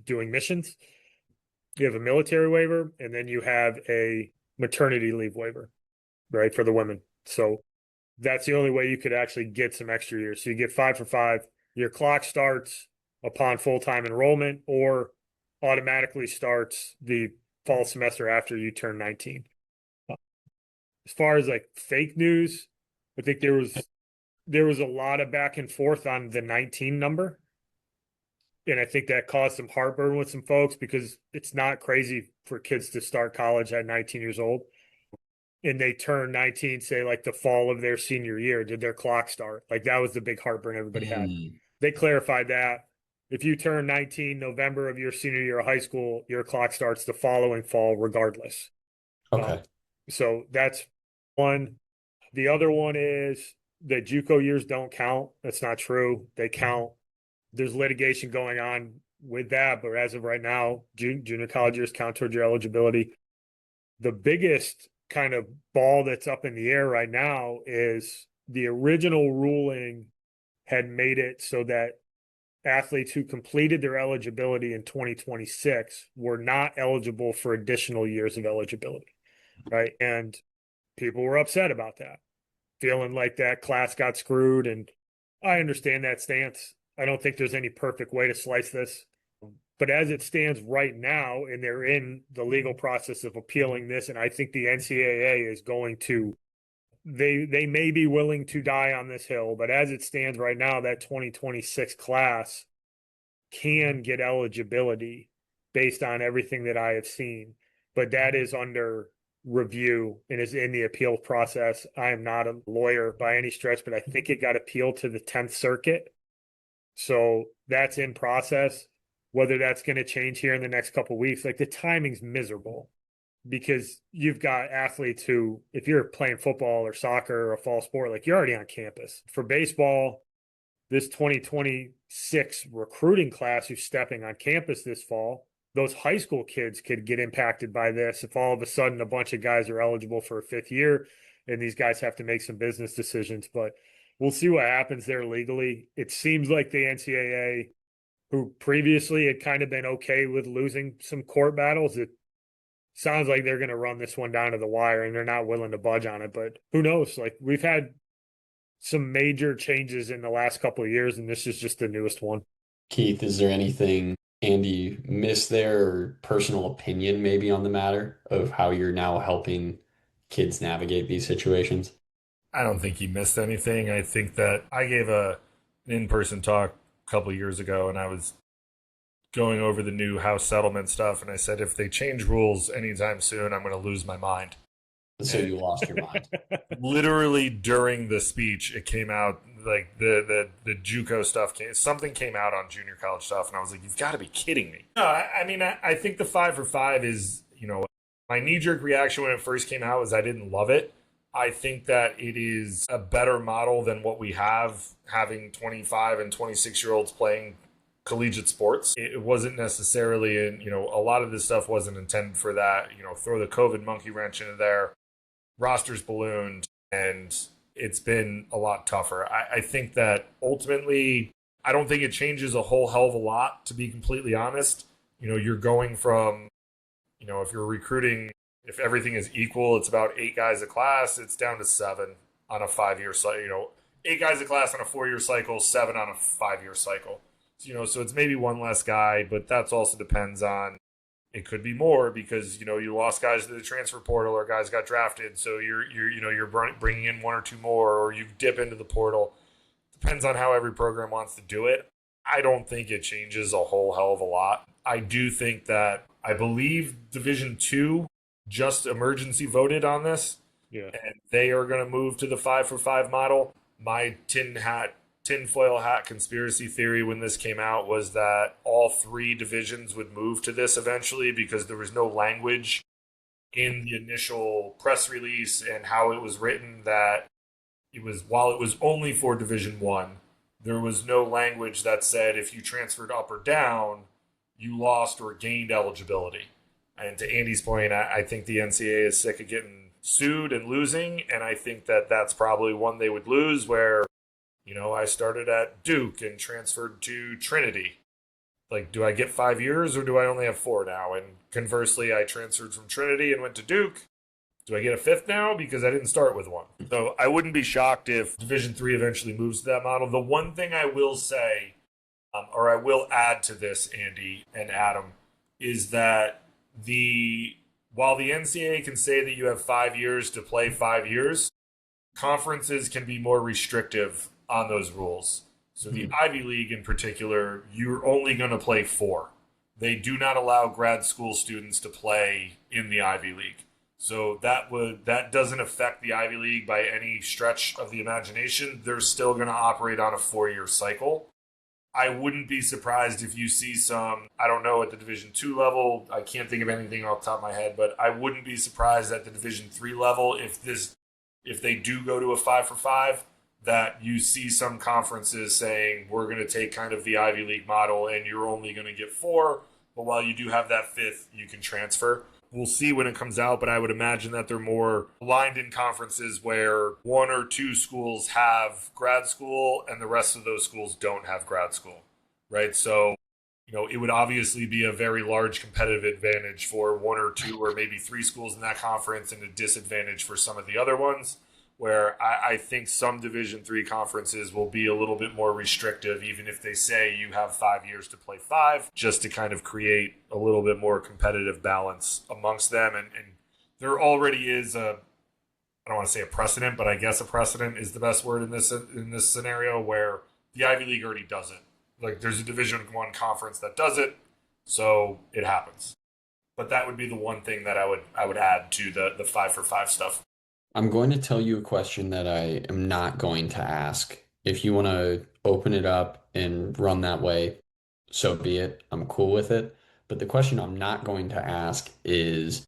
doing missions. You have a military waiver, and then you have a maternity leave waiver, right, for the women. So that's the only way you could actually get some extra years. So you get 5 for 5. Your clock starts upon full-time enrollment or automatically starts the fall semester after you turn 19. As far as like fake news, I think there was a lot of back and forth on the 19 number. And I think that caused some heartburn with some folks because it's not crazy for kids to start college at 19 years old. And they turn 19, say like the fall of their senior year, did their clock start? Like that was the big heartburn everybody had. They clarified that if you turn 19 November of your senior year of high school, your clock starts the following fall regardless. Okay. So that's one. The other one is that JUCO years don't count. That's not true. They count. There's litigation going on with that, but as of right now, junior college years count towards your eligibility. The biggest kind of ball that's up in the air right now is the original ruling had made it so that athletes who completed their eligibility in 2026 were not eligible for additional years of eligibility, right? And people were upset about that, feeling like that class got screwed. And I understand that stance. I don't think there's any perfect way to slice this. But as it stands right now, and they're in the legal process of appealing this, and I think the NCAA is going to, they may be willing to die on this hill, but as it stands right now, that 2026 class can get eligibility based on everything that I have seen. But that is under review and is in the appeal process. I am not a lawyer by any stretch, but I think it got appealed to the 10th Circuit. So that's in process. Whether that's going to change here in the next couple of weeks, like the timing's miserable because you've got athletes who, if you're playing football or soccer or a fall sport, like you're already on campus. For baseball, this 2026 recruiting class who's stepping on campus this fall, those high school kids could get impacted by this if all of a sudden a bunch of guys are eligible for a fifth year and these guys have to make some business decisions. But we'll see what happens there legally. It seems like the NCAA, who previously had kind of been okay with losing some court battles, it sounds like they're going to run this one down to the wire and they're not willing to budge on it. But who knows? Like we've had some major changes in the last couple of years, and this is just the newest one. Keith, is there anything Andy missed there or personal opinion maybe on the matter of how you're now helping kids navigate these situations? I don't think he missed anything. I think that I gave an in-person talk a couple of years ago, and I was going over the new house settlement stuff, and I said, if they change rules anytime soon, I'm going to lose my mind. So you lost your mind. Literally during the speech, it came out, like the JUCO stuff something came out on junior college stuff, and I was like, you've got to be kidding me. No, I mean, I think the 5 for 5 is, my knee-jerk reaction when it first came out was I didn't love it. I think that it is a better model than what we have, having 25 and 26-year-olds playing collegiate sports. It wasn't necessarily, a lot of this stuff wasn't intended for that. Throw the COVID monkey wrench into there. Rosters ballooned, and it's been a lot tougher. I think that ultimately, I don't think it changes a whole hell of a lot, to be completely honest. You're going from, if you're recruiting, if everything is equal, it's about 8 guys a class, it's down to 7 on a 5-year cycle. 8 guys a class on a 4-year cycle, 7 on a 5-year cycle. So it's maybe one less guy, but that's also depends on, it could be more because, you lost guys to the transfer portal or guys got drafted. So you're bringing in 1 or 2 more, or you dip into the portal. Depends on how every program wants to do it. I don't think it changes a whole hell of a lot. I do think that, I believe Division II just emergency voted on this. Yeah. And they are going to move to the 5 for 5 model. My tinfoil hat conspiracy theory when this came out was that all 3 divisions would move to this eventually because there was no language in the initial press release and how it was written that it was, while it was only for Division 1, there was no language that said if you transferred up or down, you lost or gained eligibility. And to Andy's point, I think the NCAA is sick of getting sued and losing, and I think that that's probably one they would lose where, I started at Duke and transferred to Trinity. Like, do I get 5 years or do I only have 4 now? And conversely, I transferred from Trinity and went to Duke. Do I get a 5th now because I didn't start with one? So I wouldn't be shocked if Division III eventually moves to that model. The one thing I will say, or I will add to this, Andy and Adam, is that while the NCAA can say that you have 5 years to play 5 years, conferences can be more restrictive on those rules. So the Ivy League in particular, you're only going to play 4. They do not allow grad school students to play in the Ivy League. So that doesn't affect the Ivy League by any stretch of the imagination. They're still going to operate on a 4-year cycle. I wouldn't be surprised if you see some, I don't know, at the Division II level. I can't think of anything off the top of my head, but I wouldn't be surprised at the Division III level if they do go to a 5-for-5, that you see some conferences saying we're going to take kind of the Ivy League model and you're only going to get 4, but while you do have that 5th, you can transfer. We'll see when it comes out, but I would imagine that they're more aligned in conferences where 1 or 2 schools have grad school and the rest of those schools don't have grad school, right? So, it would obviously be a very large competitive advantage for 1 or 2 or maybe 3 schools in that conference and a disadvantage for some of the other ones, where I think some Division III conferences will be a little bit more restrictive, even if they say you have 5 years to play 5, just to kind of create a little bit more competitive balance amongst them. And there already is I don't want to say a precedent, but I guess a precedent is the best word in this scenario, where the Ivy League already does it. Like, there's a Division I conference that does it, so it happens. But that would be the one thing that I would add to the 5-for-5 stuff. I'm going to tell you a question that I am not going to ask. If you want to open it up and run that way, so be it. I'm cool with it. But the question I'm not going to ask is,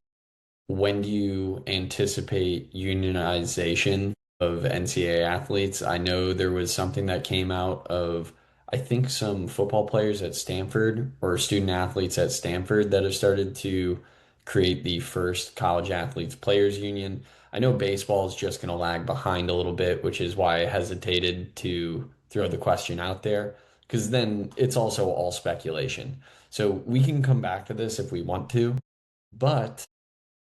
when do you anticipate unionization of NCAA athletes? I know there was something that came out of, I think, some football players at Stanford or student athletes at Stanford that have started to create the first college athletes players union. I know baseball is just going to lag behind a little bit, which is why I hesitated to throw the question out there, because then it's also all speculation. So we can come back to this if we want to, but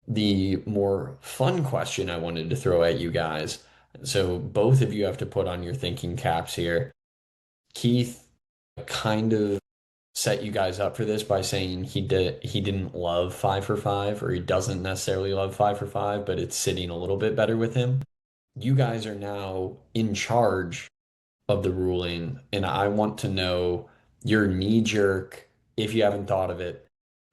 the more fun question I wanted to throw at you guys. So both of you have to put on your thinking caps here. Keith kind of set you guys up for this by saying he didn't love 5-for-5, or he doesn't necessarily love 5-for-5, but it's sitting a little bit better with him. You guys are now in charge of the ruling, and I want to know your knee jerk, if you haven't thought of it,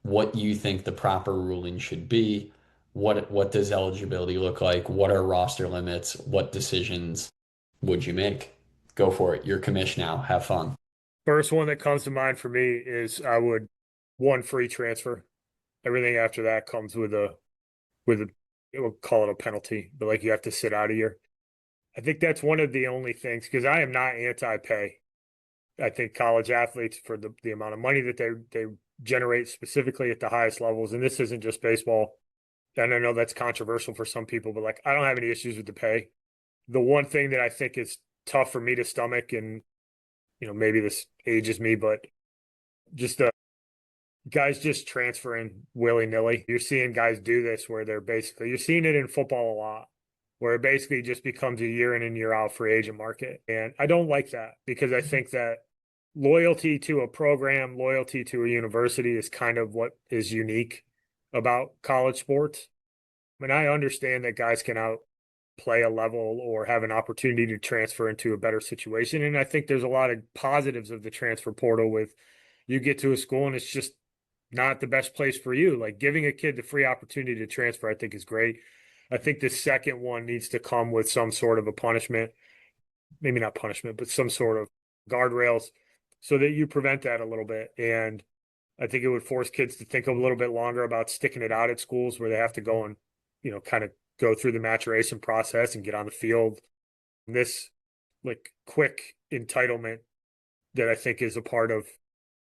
what you think the proper ruling should be. What does eligibility look like? What are roster limits? What decisions would you make? Go for it. You're commish now. Have fun. First one that comes to mind for me is I would free transfer. Everything after that comes with a we'll call it a penalty, but like you have to sit out a year. I think that's one of the only things, because I am not anti-pay. I think college athletes, for the amount of money that they generate specifically at the highest levels, and this isn't just baseball, and I know that's controversial for some people, but like, I don't have any issues with the pay. The one thing that I think is tough for me to stomach, and maybe this ages me, but just guys just transferring willy-nilly. You're seeing guys do this where you're seeing it in football a lot, where it basically just becomes a year in and year out free agent market. And I don't like that, because I think that loyalty to a program, loyalty to a university is kind of what is unique about college sports. I mean, I understand that guys can outplay a level or have an opportunity to transfer into a better situation. And I think there's a lot of positives of the transfer portal with you get to a school and it's just not the best place for you. Like, giving a kid the free opportunity to transfer, I think is great. I think the second one needs to come with some sort of a punishment, maybe not punishment, but some sort of guardrails so that you prevent that a little bit. And I think it would force kids to think a little bit longer about sticking it out at schools where they have to go and, kind of go through the maturation process and get on the field. This like quick entitlement that I think is a part of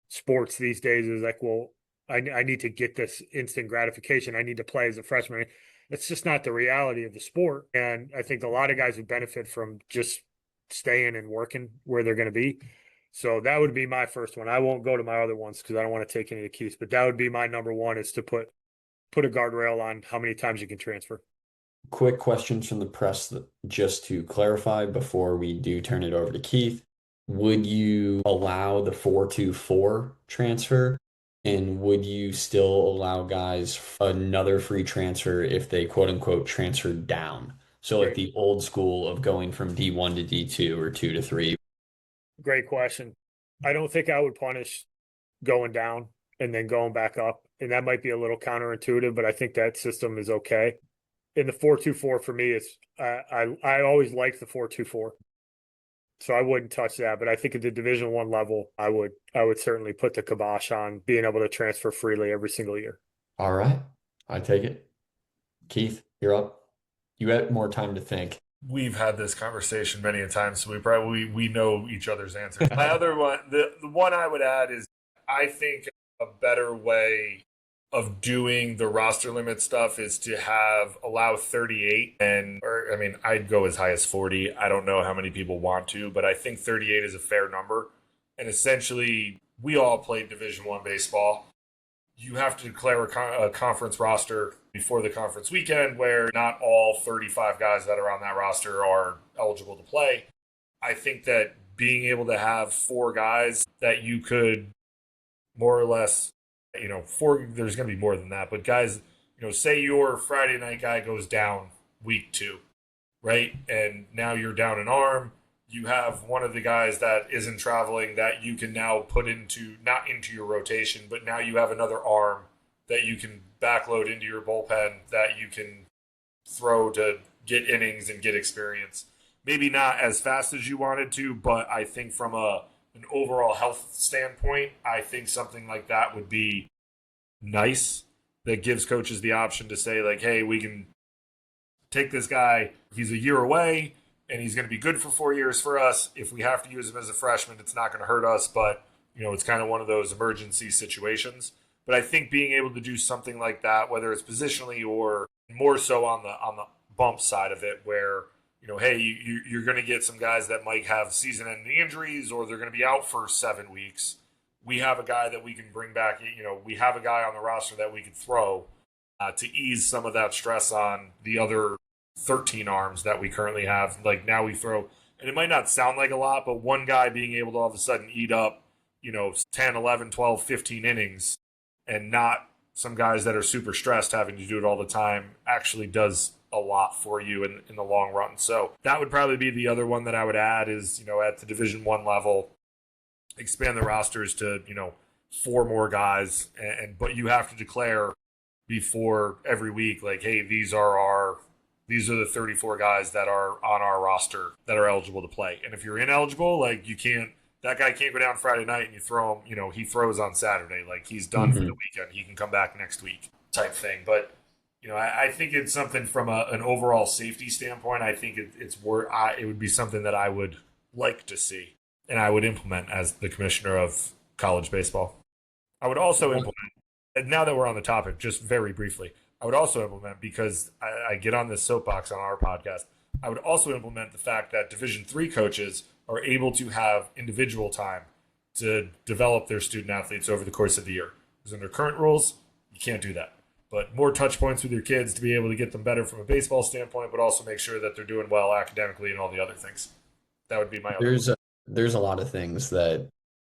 sports these days is like, well, I need to get this instant gratification. I need to play as a freshman. It's just not the reality of the sport. And I think a lot of guys would benefit from just staying and working where they're going to be. So that would be my first one. I won't go to my other ones because I don't want to take any of the keys, but that would be my number one is to put a guardrail on how many times you can transfer. Quick questions from the press just to clarify before we do turn it over to Keith. Would you allow the 4-2-4 transfer? And would you still allow guys another free transfer if they quote unquote transfer down? So like the old school of going from D1 to D2 or 2 to 3. Great question. I don't think I would punish going down and then going back up. And that might be a little counterintuitive, but I think that system is okay. In the 4-2-4 for me, it's I always liked the 4-2-4. So I wouldn't touch that, but I think at the Division One level, I would certainly put the kibosh on being able to transfer freely every single year. All right. I take it. Keith, you're up. You had more time to think. We've had this conversation many a time, so we know each other's answers. My other one, the one I would add is I think a better way of doing the roster limit stuff is to allow 38 I'd go as high as 40. I don't know how many people want to, but I think 38 is a fair number. And essentially, we all played Division One baseball. You have to declare a conference roster before the conference weekend where not all 35 guys that are on that roster are eligible to play. I think that being able to have 4 guys that you could more or less, there's going to be more than that, but guys, say your Friday night guy goes down week 2, right? And now you're down an arm. You have one of the guys that isn't traveling that you can now put not into your rotation, but now you have another arm that you can backload into your bullpen that you can throw to get innings and get experience. Maybe not as fast as you wanted to, but I think from an overall health standpoint, I think something like that would be nice. That gives coaches the option to say, like, hey, we can take this guy. He's a year away, and he's going to be good for 4 years for us. If we have to use him as a freshman, it's not going to hurt us, but, it's kind of one of those emergency situations. But I think being able to do something like that, whether it's positionally or more so on the bump side of it, where, hey, you're going to get some guys that might have season-ending injuries or they're going to be out for 7 weeks. We have a guy that we can bring back. We have a guy on the roster that we could throw to ease some of that stress on the other 13 arms that we currently have. Like now we throw, and it might not sound like a lot, but one guy being able to all of a sudden eat up, 10, 11, 12, 15 innings and not some guys that are super stressed having to do it all the time actually does a lot for you in the long run. So that would probably be the other one that I would add is, at the Division One level, expand the rosters to, 4 more guys. But you have to declare before every week, like, hey, these are the 34 guys that are on our roster that are eligible to play. And if you're ineligible, like that guy can't go down Friday night and you throw him, he throws on Saturday. Like he's done for the weekend. He can come back next week type thing. But, I think it's something from an overall safety standpoint. I think it would be something that I would like to see and I would implement as the commissioner of college baseball. I would also implement, and now that we're on the topic, just very briefly, I would also implement, because I get on this soapbox on our podcast, I would also implement the fact that Division III coaches are able to have individual time to develop their student athletes over the course of the year. Because under current rules, you can't do that. But more touch points with your kids to be able to get them better from a baseball standpoint, but also make sure that they're doing well academically and all the other things. That would be my other one. There's a lot of things that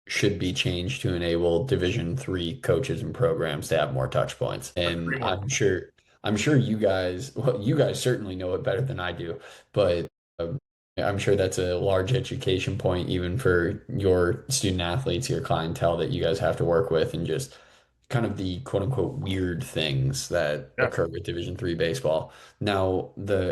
should be changed to enable Division III coaches and programs to have more touch points. And I'm sure you guys certainly know it better than I do, but I'm sure that's a large education point even for your student athletes, your clientele that you guys have to work with, and just kind of the quote unquote weird things that occur with Division III baseball. Now,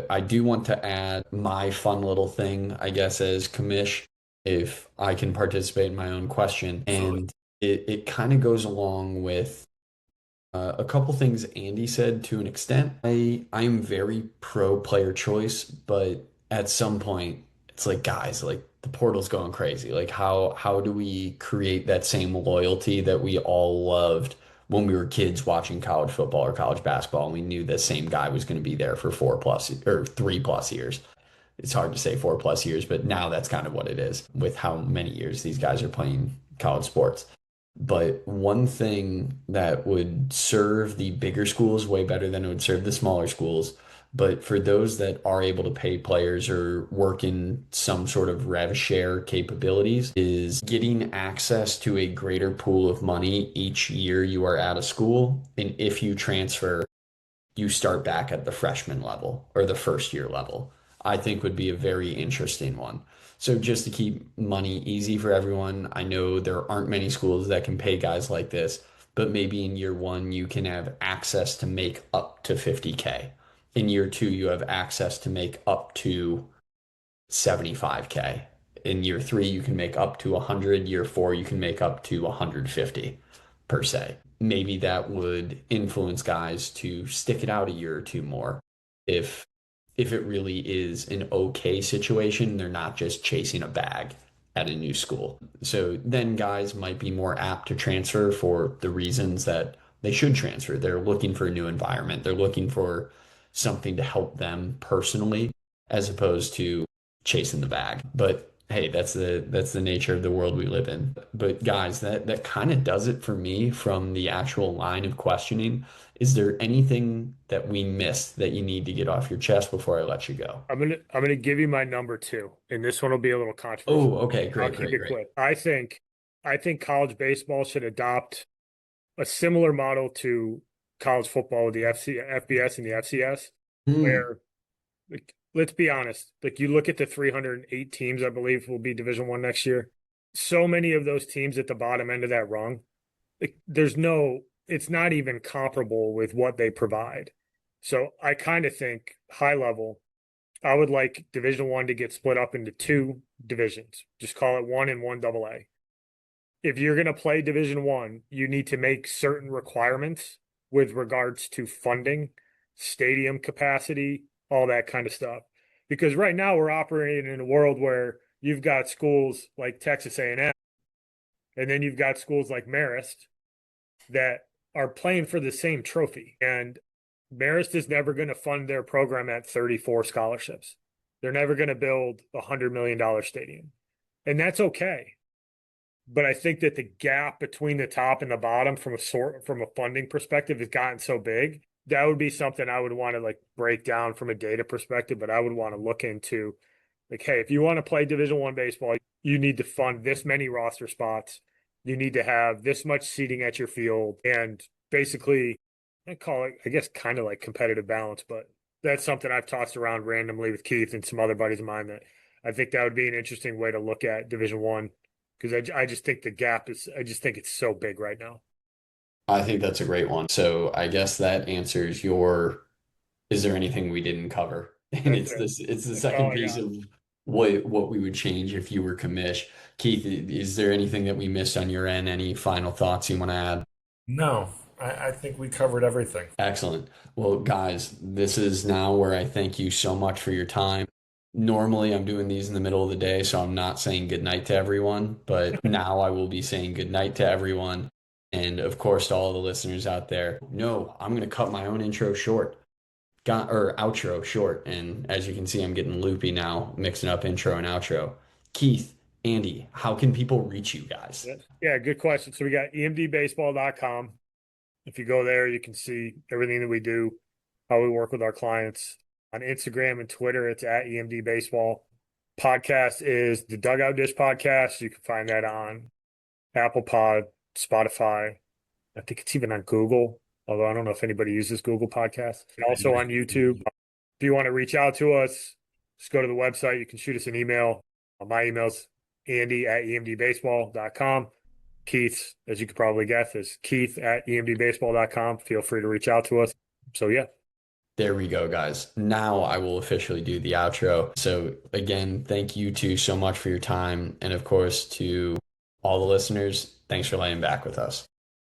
I do want to add my fun little thing, I guess, as commish, if I can participate in my own question. And it kind of goes along with a couple things Andy said to an extent. I'm very pro player choice, but at some point, it's like, guys, like the portal's going crazy. Like how do we create that same loyalty that we all loved when we were kids watching college football or college basketball and we knew the same guy was going to be there for 4+ or 3+ years. It's hard to say 4+ years, but now that's kind of what it is with how many years these guys are playing college sports. But one thing that would serve the bigger schools way better than it would serve the smaller schools, but for those that are able to pay players or work in some sort of rev share capabilities, is getting access to a greater pool of money each year you are at a school. And if you transfer, you start back at the freshman level or the first year level, I think would be a very interesting one. So just to keep money easy for everyone, I know there aren't many schools that can pay guys like this, but maybe in year one, you can have access to make up to 50K. In year two, you have access to make up to 75K. In year three, you can make up to 100. Year four, you can make up to 150 per se. Maybe that would influence guys to stick it out a year or two more if it really is an okay situation. They're not just chasing a bag at a new school. So then guys might be more apt to transfer for the reasons that they should transfer. They're looking for a new environment. They're looking for something to help them personally as opposed to chasing the bag. But hey, that's the nature of the world we live in. But guys, that kind of does it for me from the actual line of questioning. Is there anything that we missed that you need to get off your chest before I let you go? I'm gonna give you my number two, and this one will be a little controversial. Oh, okay, I'll great, keep great, it great. quick. I think college baseball should adopt a similar model to college football with the FBS and the FCS, Hmm. where, like, let's be honest, like you look at the 308 teams I believe will be Division One next year. So many of those teams at the bottom end of that rung, like it's not even comparable with what they provide. So I kind of think high level, I would like Division One to get split up into two divisions. Just call it one and one double A. If you're going to play Division One, you need to make certain requirements with regards to funding, stadium capacity, all that kind of stuff. Because right now we're operating in a world where you've got schools like Texas A&M, and then you've got schools like Marist that are playing for the same trophy. And Marist is never going to fund their program at 34 scholarships. They're never going to build $100 million stadium. And that's okay. But I think that the gap between the top and the bottom from a funding perspective has gotten so big. That would be something I would want to like break down from a data perspective, but I would want to look into like, hey, if you want to play Division One baseball, you need to fund this many roster spots. You need to have this much seating at your field, and basically, I call it, I guess, kind of like competitive balance. But that's something I've tossed around randomly with Keith and some other buddies of mine that I think that would be an interesting way to look at Division One because I just think the gap is, I just think it's so big right now. I think that's a great one. So I guess that answers your, is there anything we didn't cover? And That's it's it. this, it's the That's all second I piece got. of what we would change if you were commish. Keith, is there anything that we missed on your end? Any final thoughts you want to add? No, I think we covered everything. Excellent. Well, guys, this is now where I thank you so much for your time. Normally, I'm doing these in the middle of the day, so I'm not saying good night to everyone, but now I will be saying good night to everyone. And of course, to all the listeners out there, no, I'm going to cut my own intro short, got or outro short. And as you can see, I'm getting loopy now, mixing up intro and outro. Keith, Andy, how can people reach you guys? Yeah, good question. So we got emdbaseball.com. If you go there, you can see everything that we do, how we work with our clients. On Instagram and Twitter, it's at EMD Baseball. Podcast is the Dugout Dish Podcast. You can find that on Apple Pod, Spotify. I think it's even on Google, although I don't know if anybody uses Google Podcasts. And also on YouTube. If you want to reach out to us, just go to the website. You can shoot us an email. My email's Andy@emdbaseball.com. Keith, as you could probably guess, is Keith@emdbaseball.com. Feel free to reach out to us. So, yeah. There we go, guys. Now I will officially do the outro. So, again, thank you two so much for your time. And of course, to all the listeners, thanks for laying back with us.